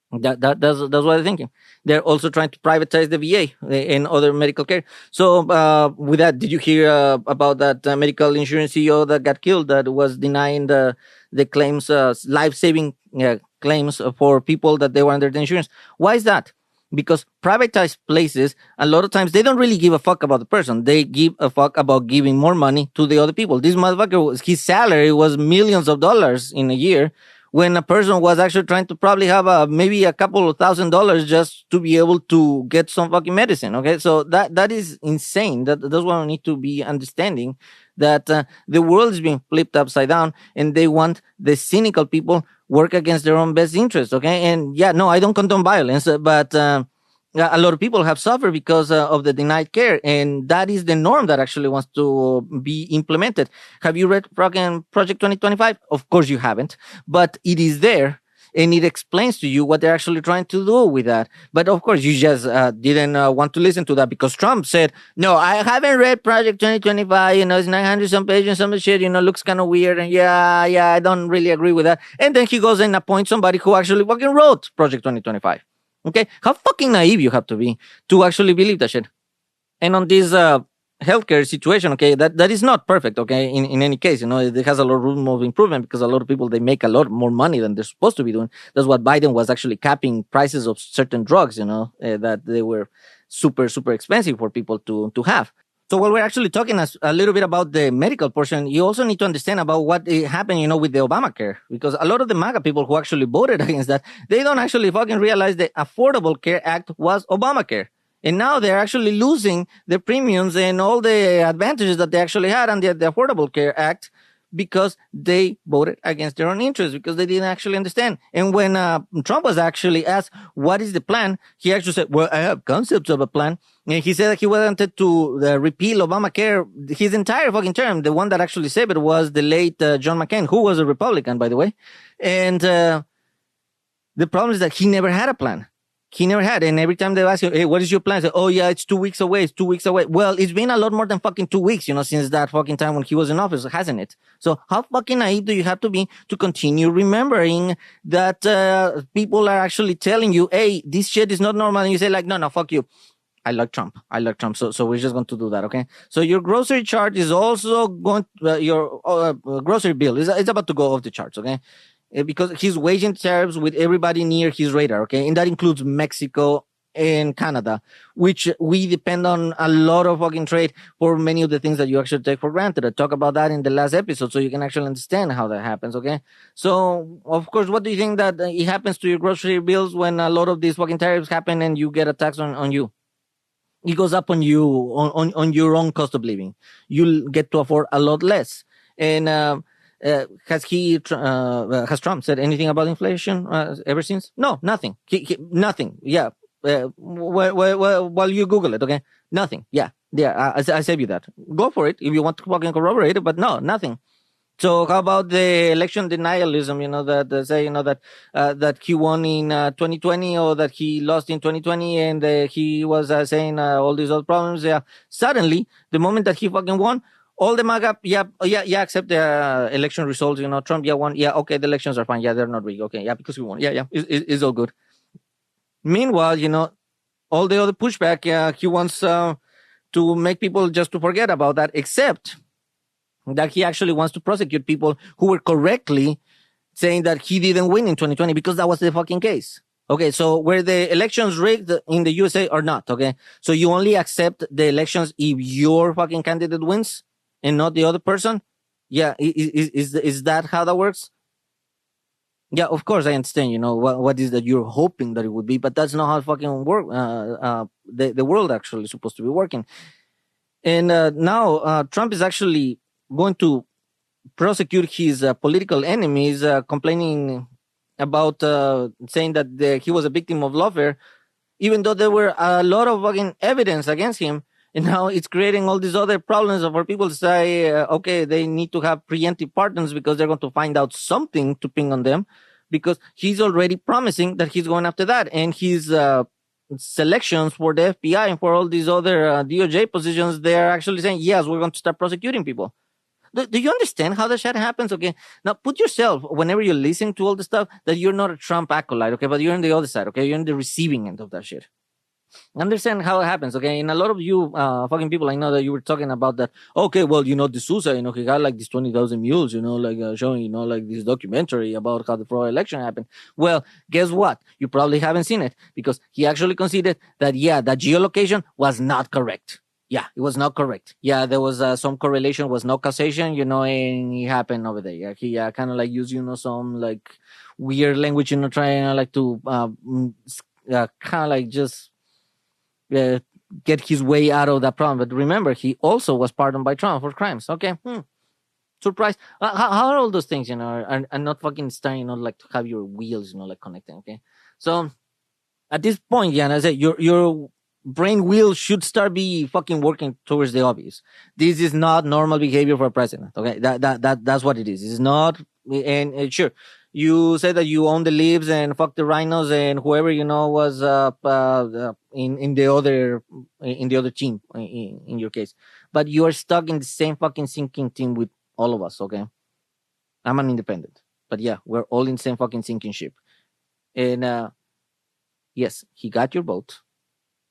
That's what they're thinking. They're also trying to privatize the VA and other medical care. So with that, did you hear about that medical insurance CEO that got killed, that was denying the claims, life saving claims for people that they were under the insurance? Why is that? Because privatized places, a lot of times they don't really give a fuck about the person. They give a fuck about giving more money to the other people. This motherfucker, his salary was millions of dollars in a year, when a person was actually trying to probably have maybe a couple of $1,000 just to be able to get some fucking medicine. Okay, so that is insane. That's what we need to be understanding, that the world is being flipped upside down, and they want the cynical people work against their own best interest. Okay, and yeah, no, I don't condone violence, but a lot of people have suffered because of the denied care, and that is the norm that actually wants to be implemented. Have you read fucking Project 2025? Of course you haven't, but it is there, and it explains to you what they're actually trying to do with that. But of course, you just didn't want to listen to that because Trump said, "No, I haven't read Project 2025. It's 900 some pages, some shit. Looks kind of weird, and yeah, I don't really agree with that." And then he goes and appoints somebody who actually fucking wrote Project 2025. Okay, how fucking naive you have to be to actually believe that shit. And on this healthcare situation, okay, that is not perfect. Okay, in any case, it has a lot of room of improvement, because a lot of people, they make a lot more money than they're supposed to be doing. That's what Biden was actually capping prices of certain drugs. That they were super super expensive for people to have. So while we're actually talking a little bit about the medical portion, you also need to understand about what happened, with the Obamacare, because a lot of the MAGA people who actually voted against that, they don't actually fucking realize the Affordable Care Act was Obamacare. And now they're actually losing their premiums and all the advantages that they actually had under the Affordable Care Act, because they voted against their own interests, because they didn't actually understand. And when Trump was actually asked, what is the plan? He actually said, well, I have concepts of a plan. And he said that he wanted to repeal Obamacare his entire fucking term. The one that actually said it was the late John McCain, who was a Republican, by the way. And the problem is that he never had a plan. He never had. And every time they ask you, hey, what is your plan? Say, oh, yeah, it's 2 weeks away. It's 2 weeks away. Well, it's been a lot more than fucking 2 weeks, since that fucking time when he was in office, hasn't it? So how fucking naive do you have to be to continue remembering that people are actually telling you, hey, this shit is not normal. And you say, like, no, fuck you. I like Trump. So we're just going to do that. Okay. So your grocery chart is also going, your grocery bill is about to go off the charts. Okay. Because he's waging tariffs with everybody near his radar, okay? And that includes Mexico and Canada, which we depend on a lot of fucking trade for many of the things that you actually take for granted. I talk about that in the last episode, so you can actually understand how that happens, okay? So, of course, what do you think that it happens to your grocery bills when a lot of these fucking tariffs happen and you get a tax on you? It goes up on you, on your own cost of living. You'll get to afford a lot less. And has Trump said anything about inflation ever since? No, nothing. Nothing. Yeah. While you Google it, okay? Nothing. Yeah. I save you that. Go for it if you want to fucking corroborate it, but no, nothing. So how about the election denialism? That say that he won in 2020, or that he lost in 2020, and he was saying all these other problems. Yeah. Suddenly, the moment that he fucking won, all the MAGA, accept the election results. Trump, won. Yeah, okay, the elections are fine. Yeah, they're not rigged. Okay, yeah, because we won. Yeah, it's all good. Meanwhile, all the other pushback, he wants to make people just to forget about that, except that he actually wants to prosecute people who were correctly saying that he didn't win in 2020 because that was the fucking case. Okay, so were the elections rigged in the USA or not? Okay, so you only accept the elections if your fucking candidate wins and not the other person? Yeah, is that how that works? Yeah, of course I understand. You know what is that you're hoping that it would be, but that's not how fucking work. The world actually is supposed to be working. And now Trump is actually going to prosecute his political enemies, complaining about saying that he was a victim of lawfare, even though there were a lot of fucking evidence against him. And now it's creating all these other problems for people to say, okay, they need to have preemptive pardons because they're going to find out something to ping on them, because he's already promising that he's going after that. And his selections for the FBI and for all these other DOJ positions, they're actually saying, yes, we're going to start prosecuting people. Do you understand how that shit happens? Okay, now put yourself, whenever you're listening to all the stuff, that you're not a Trump acolyte, okay, but you're on the other side, okay, you're on the receiving end of that shit. Understand how it happens, okay? And a lot of you fucking people, I know that you were talking about that. Okay, well, you know, D'Souza, you know, he got like these 20,000 mules, you know, like showing, you know, like this documentary about how the fraud election happened. Well, guess what? You probably haven't seen it because he actually conceded that, yeah, that geolocation was not correct. Yeah, it was not correct. Yeah, there was some correlation, was no causation, you know, and it happened over there. Yeah, he kind of like used, you know, some like weird language, you know, trying like to kind of like just uh, get his way out of that problem. But remember, he also was pardoned by Trump for crimes. Okay, surprise. How are all those things, you know, are not fucking starting, you know, like to have your wheels, you know, like connecting. Okay, so at this point, yeah, and I said your brain wheel should start be fucking working towards the obvious. This is not normal behavior for a president. Okay, that's what it is. It's not, and sure, you said that you own the leaves and fuck the rhinos and whoever you know was in the other team in your case, but you are stuck in the same fucking sinking team with all of us. Okay, I'm an independent, but yeah, we're all in the same fucking sinking ship, and yes, he got your vote.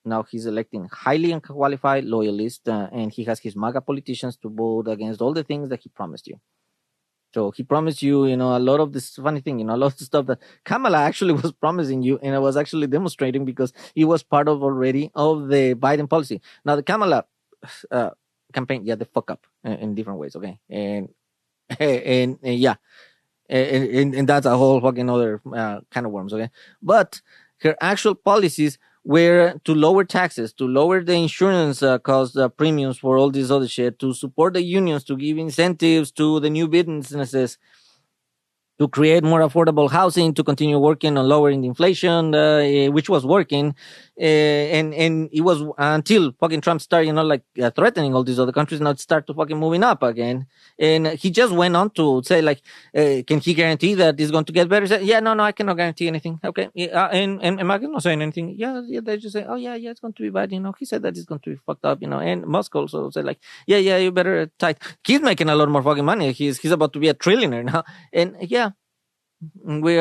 Now he's electing highly unqualified loyalists, and he has his MAGA politicians to vote against all the things that he promised you. So he promised you, you know, a lot of this funny thing, you know, a lot of the stuff that Kamala actually was promising you, and I was actually demonstrating because it was part of already of the Biden policy. Now the Kamala uh, campaign, yeah, the fuck up in different ways, okay, and and yeah, and that's a whole fucking other kind of worms, okay, but her actual policies were to lower taxes, to lower the insurance cost premiums for all this other shit, to support the unions, to give incentives to the new businesses, to create more affordable housing, to continue working on lowering the inflation, which was working, and it was until fucking Trump started, you know, like threatening all these other countries, not start to fucking moving up again. And he just went on to say, like, can he guarantee that it's going to get better? He said, yeah, no, I cannot guarantee anything. Okay, yeah, and Macron not saying anything. Yeah, they just say, oh yeah, it's going to be bad. You know, he said that it's going to be fucked up. You know, and Musk also said, like, yeah, you better tight. He's making a lot more fucking money. He's about to be a trillionaire now, and yeah, we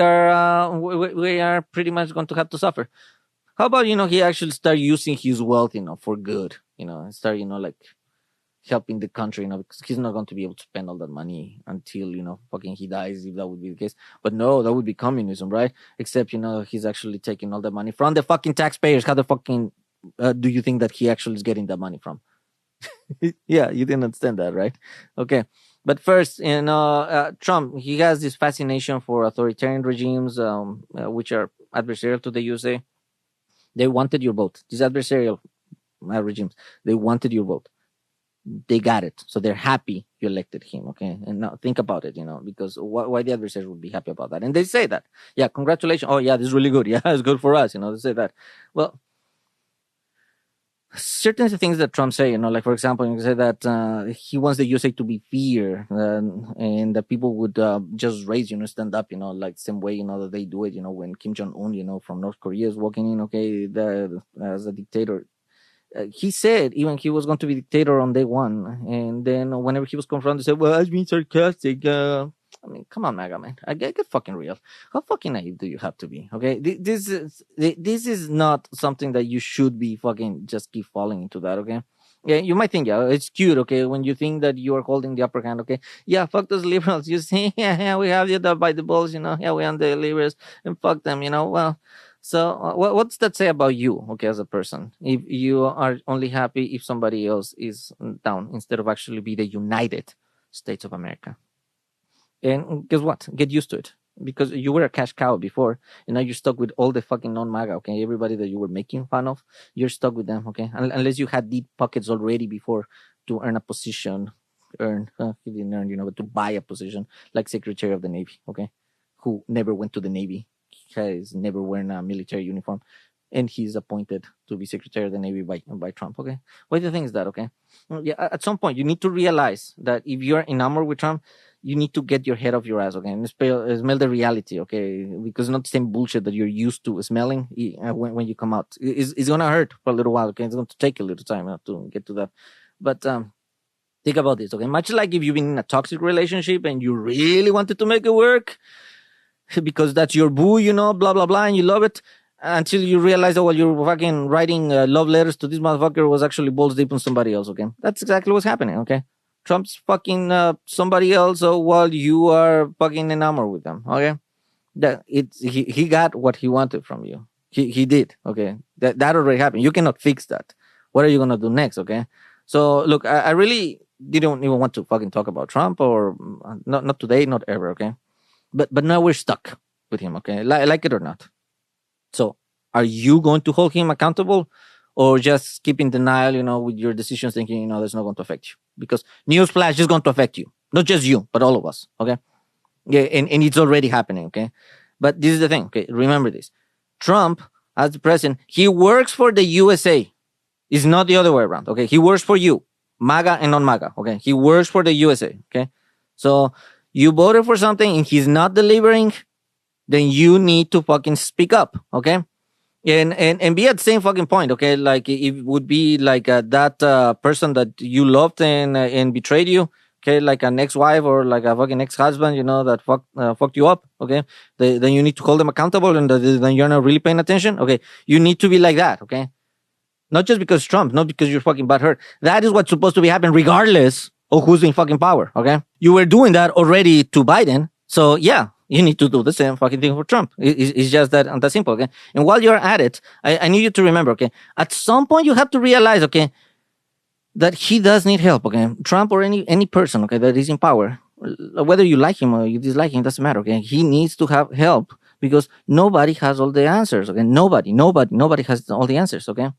are pretty much going to have to suffer. How about, you know, he actually start using his wealth, you know, for good, you know, and start, you know, like helping the country, you know, because he's not going to be able to spend all that money until, you know, fucking he dies, if that would be the case. But no, that would be communism, right? Except, you know, he's actually taking all the money from the fucking taxpayers. How the fucking do you think that he actually is getting that money from? Yeah, you didn't understand that, right? Okay. But first, you know, Trump, he has this fascination for authoritarian regimes, which are adversarial to the USA. They wanted your vote. These adversarial regimes, they wanted your vote. They got it. So they're happy you elected him, okay? And now think about it, you know, because why the adversaries would be happy about that? And they say that. Yeah, congratulations. Oh, yeah, this is really good. Yeah, it's good for us, you know, they say that. Well, certain things that Trump say, you know, like for example, you say that he wants the USA to be fair, and that people would just raise, you know, stand up, you know, like same way, you know, that they do it, you know, when Kim Jong Un, you know, from North Korea is walking in, okay, as a dictator. He said even he was going to be dictator on day one, and then whenever he was confronted, he said, "Well, I was being sarcastic." I mean, come on, MAGA man, I get fucking real. How fucking naive do you have to be? Okay, this is not something that you should be fucking just keep falling into that. Okay, Yeah, you might think, yeah, it's cute, okay, when you think that you are holding the upper hand, okay. Yeah, fuck those liberals. You see, yeah, we have you by the balls, yeah, we are the liberals, and fuck them, Well, so what's that say about you, okay, as a person? If you are only happy if somebody else is down instead of actually be the United States of America. And guess what? Get used to it. Because you were a cash cow before, and now you're stuck with all the fucking non-MAGA, okay? Everybody that you were making fun of, you're stuck with them, okay? Unless you had deep pockets already before to earn a position, you didn't earn, but to buy a position like Secretary of the Navy, okay? Who never went to the Navy, has never worn a military uniform, and he's appointed to be Secretary of the Navy by Trump, okay? What do you think is that, okay? Yeah, at some point, you need to realize that if you're enamored with Trump, you need to get your head off your ass, okay, and smell the reality, okay, because not the same bullshit that you're used to smelling when you come out. It's gonna hurt for a little while, okay. It's going to take a little time to get to that, but think about this, okay. Much like if you've been in a toxic relationship and you really wanted to make it work because that's your boo, blah blah blah, and you love it until you realize that while you're fucking writing love letters to this motherfucker was actually balls deep on somebody else, okay. That's exactly what's happening, okay. Trump's fucking somebody else while you are fucking enamored with them, okay? He got what he wanted from you. He did, okay? That already happened. You cannot fix that. What are you gonna do next, okay? So look, I really didn't even want to fucking talk about Trump or not today, not ever, okay? But now we're stuck with him, okay? Like it or not. So are you going to hold him accountable? Or just keep in denial, with your decisions, thinking, that's not going to affect you. Because newsflash is going to affect you. Not just you, but all of us, okay? Yeah, and it's already happening, okay? But this is the thing, okay? Remember this. Trump, as the president, he works for the USA. It's not the other way around, okay? He works for you, MAGA and non-MAGA, okay? He works for the USA, okay? So you voted for something and he's not delivering, then you need to fucking speak up, okay? And be at the same fucking point, okay? Like it would be like that person that you loved and betrayed you, okay? Like an ex-wife or like a fucking ex-husband, that fucked you up, okay? Then you need to hold them accountable, and then you're not really paying attention, okay? You need to be like that, okay? Not just because Trump, not because you're fucking butthurt. That is what's supposed to be happening regardless of who's in fucking power, okay? You were doing that already to Biden, so yeah, you need to do the same fucking thing for Trump. It's just that simple, okay? And while you're at it, I need you to remember, okay? At some point, you have to realize, okay, that he does need help, okay? Trump or any person, okay, that is in power, whether you like him or you dislike him, doesn't matter, okay? He needs to have help because nobody has all the answers, okay? Nobody has all the answers, okay?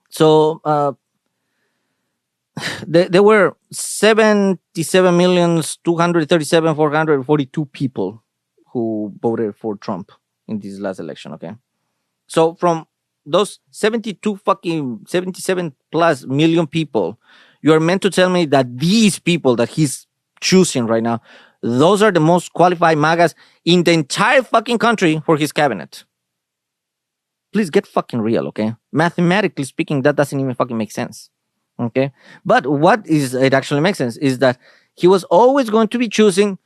So there were 77,237,442 people who voted for Trump in this last election, okay? So from those 77 plus million people, you are meant to tell me that these people that he's choosing right now, those are the most qualified MAGAs in the entire fucking country for his cabinet. Please get fucking real, okay? Mathematically speaking, that doesn't even fucking make sense, okay? But it actually makes sense is that he was always going to be choosing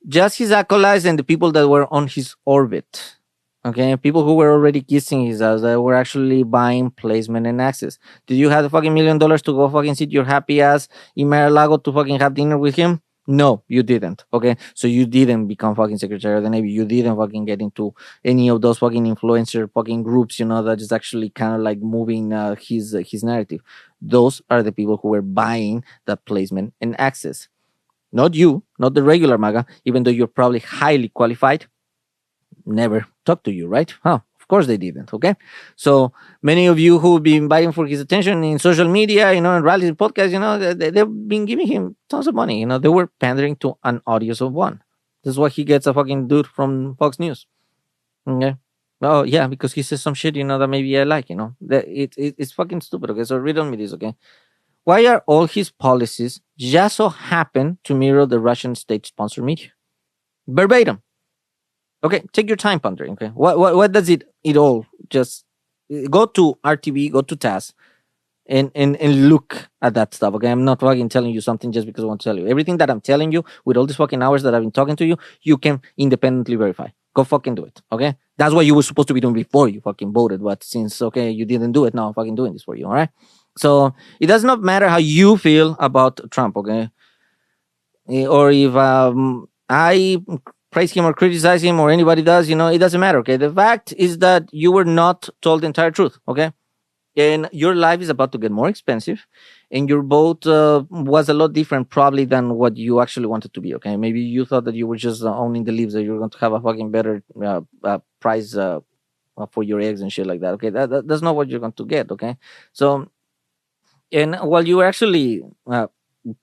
just his acolytes and the people that were on his orbit, okay? People who were already kissing his ass, that were actually buying placement and access. Did you have the fucking $1 million to go fucking sit your happy ass in Mar-a-Lago to fucking have dinner with him? No, you didn't, okay? So you didn't become fucking Secretary of the Navy. You didn't fucking get into any of those fucking influencer fucking groups, that is actually kind of like moving his narrative. Those are the people who were buying that placement and access. Not you, not the regular MAGA, even though you're probably highly qualified. Never talk to you, right? Huh? Of course they didn't, okay? So many of you who've been fighting for his attention in social media, and rallies and podcasts, they've been giving him tons of money. They were pandering to an audience of one. This is why he gets a fucking dude from Fox News. Okay? Oh, yeah, because he says some shit, that maybe I like, It's fucking stupid, okay? So read on me this, okay? Why are all his policies just so happen to mirror the Russian state-sponsored media? Verbatim. Okay, take your time pondering, okay? What does it all just go to RTV, go to TASS, and look at that stuff, okay? I'm not fucking telling you something just because I want to tell you. Everything that I'm telling you with all these fucking hours that I've been talking to you, you can independently verify. Go fucking do it, okay? That's what you were supposed to be doing before you fucking voted, but since, okay, you didn't do it, now I'm fucking doing this for you, all right? So it does not matter how you feel about Trump, okay? Or if I praise him or criticize him or anybody does, it doesn't matter, okay? The fact is that you were not told the entire truth, okay? And your life is about to get more expensive, and your boat was a lot different probably than what you actually wanted to be, okay? Maybe you thought that you were just owning the leaves, that you were going to have a fucking better price for your eggs and shit like that, okay? That's not what you're going to get, okay? So, and while you were actually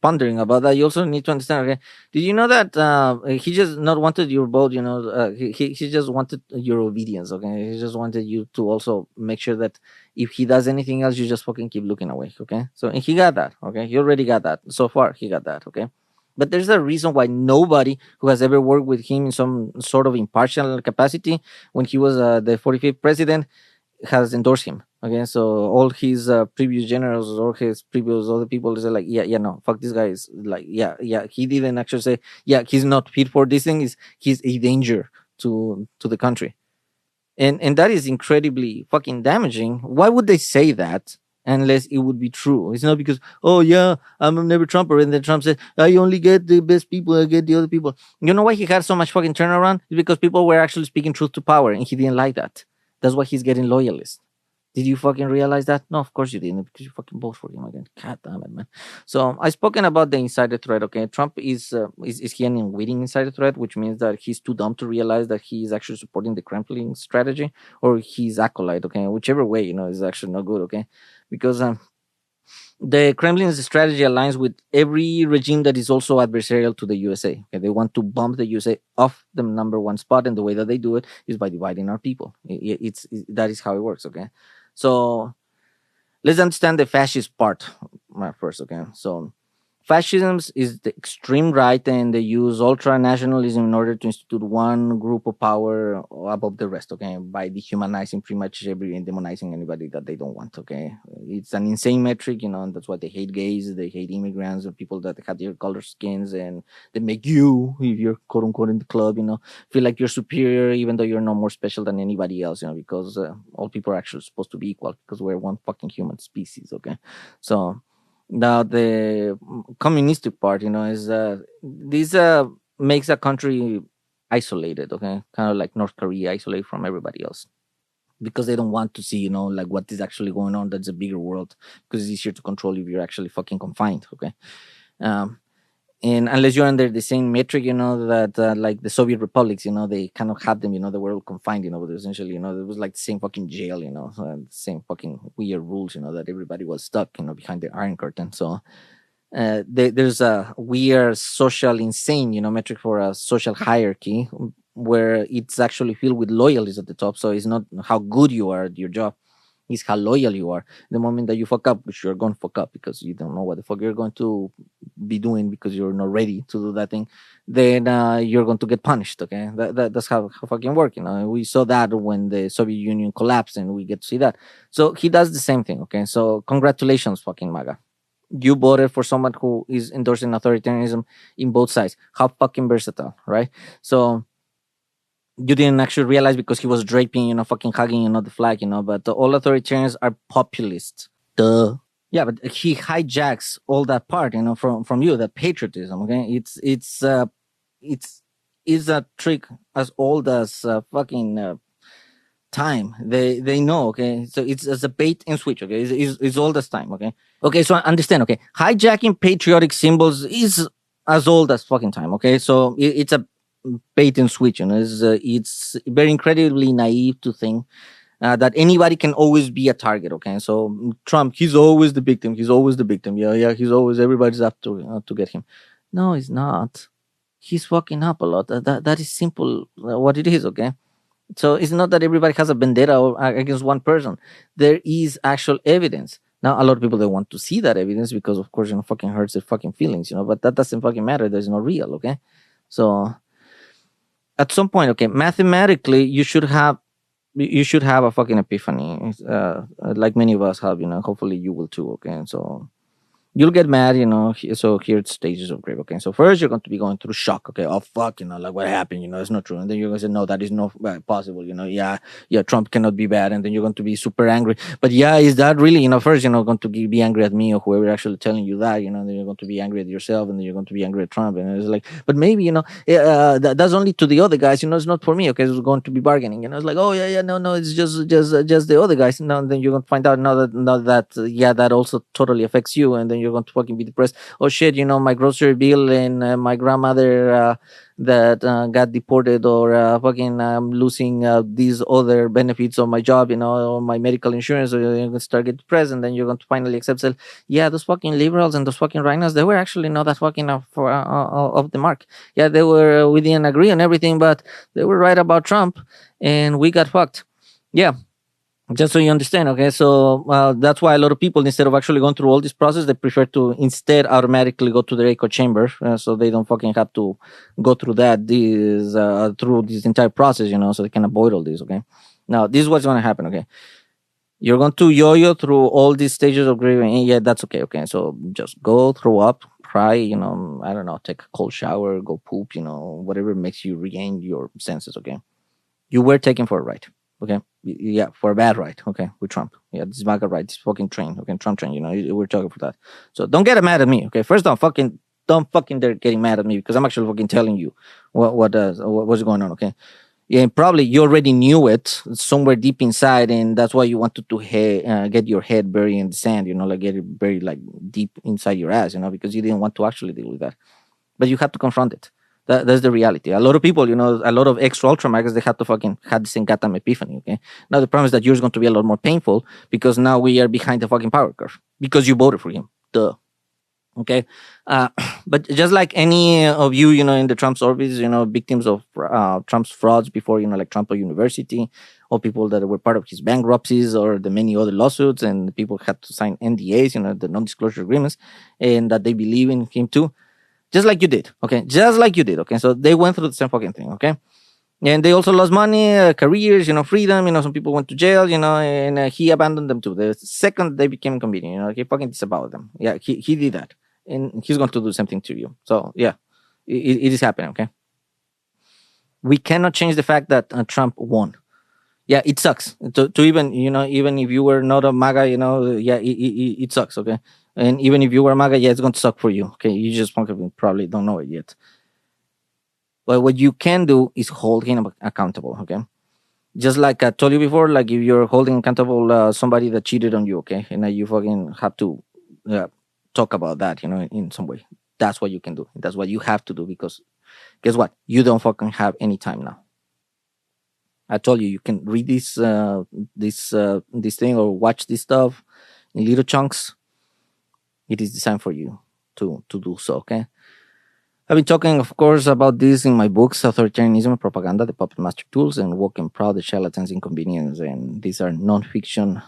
pondering about that, you also need to understand, okay, did you know that he just not wanted your vote, he just wanted your obedience, okay? He just wanted you to also make sure that if he does anything else, you just fucking keep looking away, okay? So, and he got that, okay? He already got that. So far, he got that, okay? But there's a reason why nobody who has ever worked with him in some sort of impartial capacity when he was the 45th president has endorsed him. Okay, so all his previous generals or his previous other people say like, yeah, no, fuck this guy is like, yeah, he didn't actually say, yeah, he's not fit for this thing. He's a danger to the country, and that is incredibly fucking damaging. Why would they say that unless it would be true? It's not because, oh yeah, I'm never Trumper, and then Trump said, I only get the best people, I get the other people. You know why he had so much fucking turnaround? It's because people were actually speaking truth to power, and he didn't like that. That's why he's getting loyalists. Did you fucking realize that? No, of course you didn't, because you fucking vote for him again. God damn it, man. So I spoken about the insider threat. Okay, Trump is he an unwitting insider threat, which means that he's too dumb to realize that he is actually supporting the Kremlin strategy, or he's acolyte. Okay, whichever way, is actually not good. Okay, because the Kremlin's strategy aligns with every regime that is also adversarial to the USA. Okay? They want to bump the USA off the number one spot, and the way that they do it is by dividing our people. That is how it works. Okay, so let's understand the fascist part first. Okay, so fascism is the extreme right, and they use ultra nationalism in order to institute one group of power above the rest, okay, by dehumanizing pretty much every and demonizing anybody that they don't want, okay. It's an insane metric, and that's why they hate gays, they hate immigrants, and people that have their color skins, and they make you, if you're quote unquote in the club, feel like you're superior, even though you're no more special than anybody else, because all people are actually supposed to be equal because we're one fucking human species, okay. So now the communistic part, is this makes a country isolated, okay, kind of like North Korea, isolated from everybody else, because they don't want to see, like what is actually going on. That's a bigger world, because it's easier to control if you're actually fucking confined, okay. Um, and unless you're under the same metric, that like the Soviet republics, they kind of had them, they were all confined, but essentially, it was like the same fucking jail, the same fucking weird rules, that everybody was stuck, behind the Iron Curtain. So there's a weird social insane, metric for a social hierarchy where it's actually filled with loyalists at the top. So it's not how good you are at your job, it's how loyal you are. The moment that you fuck up, which you're going to fuck up because you don't know what the fuck you're going to be doing because you're not ready to do that thing, then you're going to get punished. Okay, that's how fucking work. We saw that when the Soviet Union collapsed, and we get to see that. So he does the same thing. Okay, so congratulations, fucking MAGA. You voted for someone who is endorsing authoritarianism in both sides. How fucking versatile, right? So you didn't actually realize because he was draping, fucking hugging, the flag, but all authoritarians are populists. Duh. Yeah, but he hijacks all that part, from you, that patriotism. Okay, it's a trick as old as fucking time. They know. Okay, so it's as a bait and switch. Okay, it's old as time. Okay, so I understand. Okay, hijacking patriotic symbols is as old as fucking time. Okay, so it's a bait and switch. It's very incredibly naive to think that anybody can always be a target. Okay, so Trump, he's always the victim. He's always the victim. Yeah. He's always, everybody's up to get him. No, he's not. He's fucking up a lot. That is simple. What it is. Okay. So it's not that everybody has a vendetta against one person. There is actual evidence. Now, a lot of people, they want to see that evidence because, of course, fucking hurts their fucking feelings, but that doesn't fucking matter. There's no real, okay? So at some point, okay, mathematically, you should have a fucking epiphany, like many of us have, hopefully you will too, okay? So you'll get mad, so here's stages of grief. Okay, so first you're going to be going through shock. Okay, oh fuck, like what happened, it's not true. And then you're going to say, no, that is not possible. Yeah, Trump cannot be bad. And then you're going to be super angry. But yeah, is that really, first you're not going to be angry at me or whoever actually telling you that, and then you're going to be angry at yourself, and then you're going to be angry at Trump. And it's like, but maybe, that's only to the other guys, it's not for me. Okay, it's going to be bargaining. It's like, oh yeah, no, it's just the other guys. And then you're going to find out now that yeah, that also totally affects you. And then you're going to fucking be depressed. Oh shit, my grocery bill and my grandmother that got deported, or fucking losing these other benefits of my job, or my medical insurance. Or you're going to start getting depressed, and then you're going to finally accept that, yeah, those fucking liberals and those fucking rhinos, they were actually not that fucking off the mark. Yeah, we didn't agree on everything, but they were right about Trump, and we got fucked. Yeah, just so you understand. Okay, so that's why a lot of people, instead of actually going through all this process, they prefer to instead automatically go to the echo chamber, so they don't fucking have to go through through this entire process, so they can avoid all this. Okay, now this is what's going to happen. Okay, you're going to yo-yo through all these stages of grieving, and yeah, that's okay. Okay, so just go, throw up, cry, I don't know, take a cold shower, go poop, whatever makes you regain your senses. Okay, you were taken for a ride. Okay, yeah, for a bad ride. Okay, with Trump. Yeah, this MAGA ride, this fucking train. Okay, Trump train. We're talking for that. So don't get mad at me. Okay, first don't fucking dare getting mad at me, because I'm actually fucking telling you what's going on. Okay, yeah, and probably you already knew it somewhere deep inside, and that's why you wanted to get your head buried in the sand. Like get it buried like deep inside your ass. Because you didn't want to actually deal with that, but you have to confront it. That's the reality. A lot of people, a lot of extra ultra magas, they have to fucking have the same goddamn epiphany. Okay. Now the problem is that yours is going to be a lot more painful, because now we are behind the fucking power curve because you voted for him. Duh. Okay. Uh, but just like any of you, in the Trump's orbits, victims of Trump's frauds before, like Trump University, or people that were part of his bankruptcies, or the many other lawsuits, and people had to sign NDAs, the non-disclosure agreements, and that they believe in him too. Just like you did, okay? Just like you did, okay? So they went through the same fucking thing, okay? And they also lost money, careers, freedom. Some people went to jail, and he abandoned them too. The second they became inconvenient, he fucking disavowed them. Yeah, he did that, and he's going to do the same thing to you. So yeah, it is happening, okay? We cannot change the fact that Trump won. Yeah, it sucks to even even if you were not a MAGA, yeah, it sucks, okay. And even if you were MAGA, yeah, it's going to suck for you, okay. You just probably don't know it yet. But what you can do is hold him accountable, okay. Just like I told you before, like if you're holding accountable somebody that cheated on you, okay, and you fucking have to talk about that, in some way. That's what you can do. That's what you have to do, because guess what? You don't fucking have any time now. I told you can read this thing or watch this stuff in little chunks. It is designed for you to do so. Okay. I've been talking, of course, about this in my books, Authoritarianism and Propaganda, The Puppet Master Tools, and Woke and Proud, The Charlatan's Inconvenience. And these are non-fiction,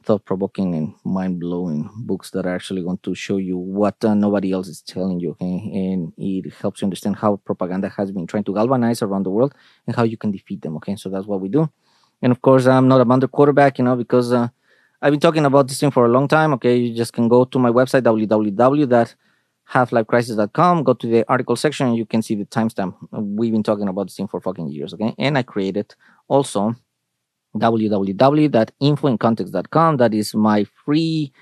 thought-provoking, and mind-blowing books that are actually going to show you what nobody else is telling you. Okay? And it helps you understand how propaganda has been trying to galvanize around the world and how you can defeat them. Okay, so that's what we do. And of course, I'm not a Mounder quarterback, because I've been talking about this thing for a long time. Okay, you just can go to my website, www.halflifecrisis.com, go to the article section, and you can see the timestamp. We've been talking about this thing for fucking years. Okay, and I created also www.infoincontext.com. That is my free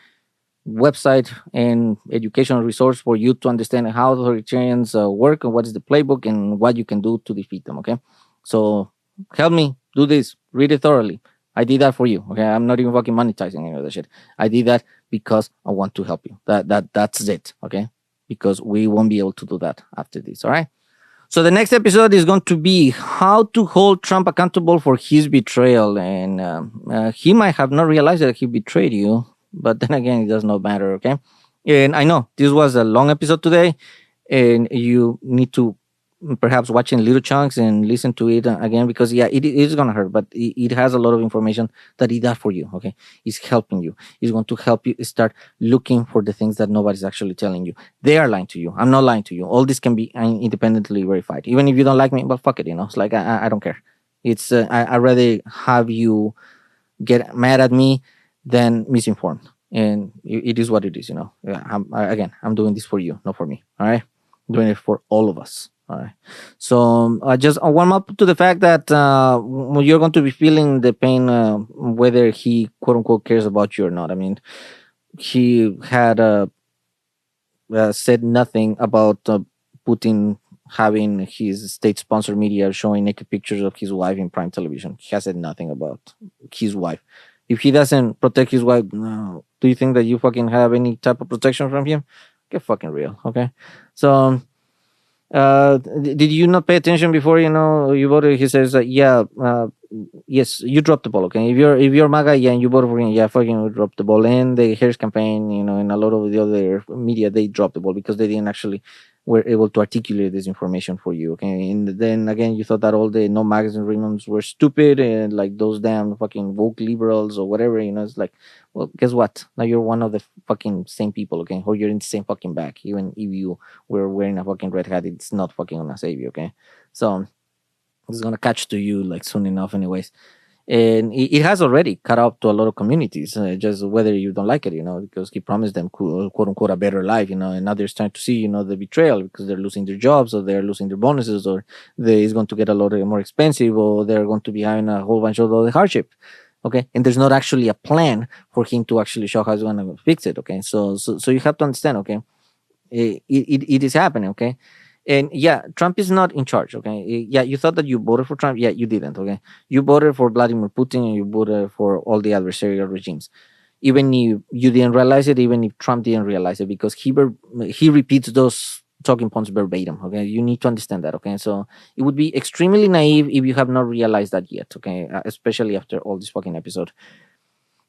website and educational resource for you to understand how authoritarians work and what is the playbook and what you can do to defeat them. Okay, so help me do this. Read it thoroughly. I did that for you. Okay, I'm not even fucking monetizing any of that shit. I did that because I want to help you. That's it. Okay, because we won't be able to do that after this. All right. So the next episode is going to be how to hold Trump accountable for his betrayal. And he might have not realized that he betrayed you, but then again, it does not matter, okay? And I know this was a long episode today, and you need to perhaps watch in little chunks and listen to it again, because yeah, it is going to hurt, but it has a lot of information that it does for you, okay? It's helping you. It's going to help you start looking for the things that nobody's actually telling you. They are lying to you. I'm not lying to you. All this can be independently verified. Even if you don't like me, but fuck it, it's like, I don't care. I'd rather have you get mad at me than misinformed. And it is what it is, you know. I'm doing this for you, not for me. All right, I'm doing it for all of us. All right. So I just warm up to the fact that you're going to be feeling the pain, whether he quote unquote cares about you or not. I mean, he had said nothing about Putin having his state-sponsored media showing naked pictures of his wife in prime television. He has said nothing about his wife. If he doesn't protect his wife, no, do you think that you fucking have any type of protection from him? Get fucking real, okay? So, did you not pay attention before you voted? He says, "Yeah, yes, you dropped the ball." Okay, if you're MAGA, yeah, and you voted for him, yeah, fucking drop the ball. And the Harris campaign, and a lot of the other media, they dropped the ball because they didn't actually were able to articulate this information for you. Okay, and then again, you thought that all the no magazine remnants were stupid and like those damn fucking woke liberals or whatever. It's like, well, guess what? Now you're one of the fucking same people. Okay, or you're in the same fucking bag. Even if you were wearing a fucking red hat, it's not fucking gonna save you. Okay, so it's gonna catch to you like soon enough, anyways. And it has already cut up to a lot of communities, just whether you don't like it, because he promised them quote unquote a better life, and now they're starting to see, the betrayal because they're losing their jobs or they're losing their bonuses or it's going to get a lot more expensive or they're going to be having a whole bunch of other hardship. Okay, and there's not actually a plan for him to actually show how he's going to fix it. Okay, so you have to understand. Okay, it is happening. Okay. And yeah, Trump is not in charge. Okay. Yeah, you thought that you voted for Trump. Yeah, you didn't. Okay. You voted for Vladimir Putin and you voted for all the adversarial regimes. Even if you didn't realize it, even if Trump didn't realize it, because he repeats those talking points verbatim. Okay. You need to understand that. Okay. So it would be extremely naive if you have not realized that yet. Okay. Especially after all this fucking episode.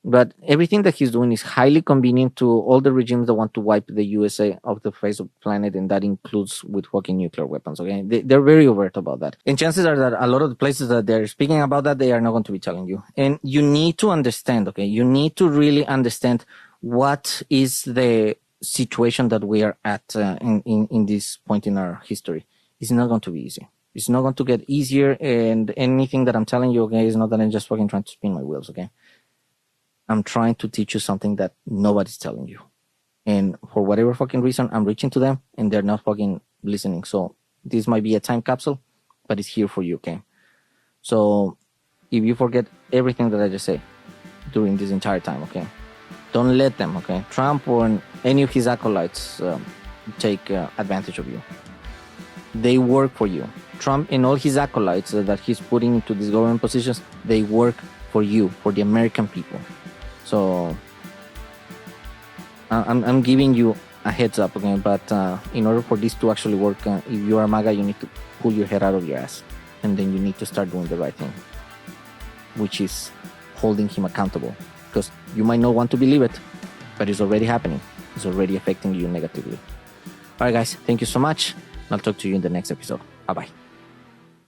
But everything that he's doing is highly convenient to all the regimes that want to wipe the USA off the face of the planet, and that includes with fucking nuclear weapons. Okay, they're very overt about that, and chances are that a lot of the places that they're speaking about that, they are not going to be telling you. And you need to understand. Okay, you need to really understand what is the situation that we are at in this point in our history. It's not going to be easy. It's not going to get easier, and anything that I'm telling you, okay, is not that I'm just fucking trying to spin my wheels. Okay. I'm trying to teach you something that nobody's telling you. And for whatever fucking reason, I'm reaching to them and they're not fucking listening. So this might be a time capsule, but it's here for you, okay? So if you forget everything that I just said during this entire time, okay? Don't let them, okay? Trump or any of his acolytes take advantage of you. They work for you. Trump and all his acolytes that he's putting into these government positions, they work for you, for the American people. So I'm giving you a heads up, okay? But in order for this to actually work, if you are MAGA, you need to pull your head out of your ass. And then you need to start doing the right thing, which is holding him accountable. Because you might not want to believe it, but it's already happening. It's already affecting you negatively. All right, guys, thank you so much. I'll talk to you in the next episode. Bye-bye.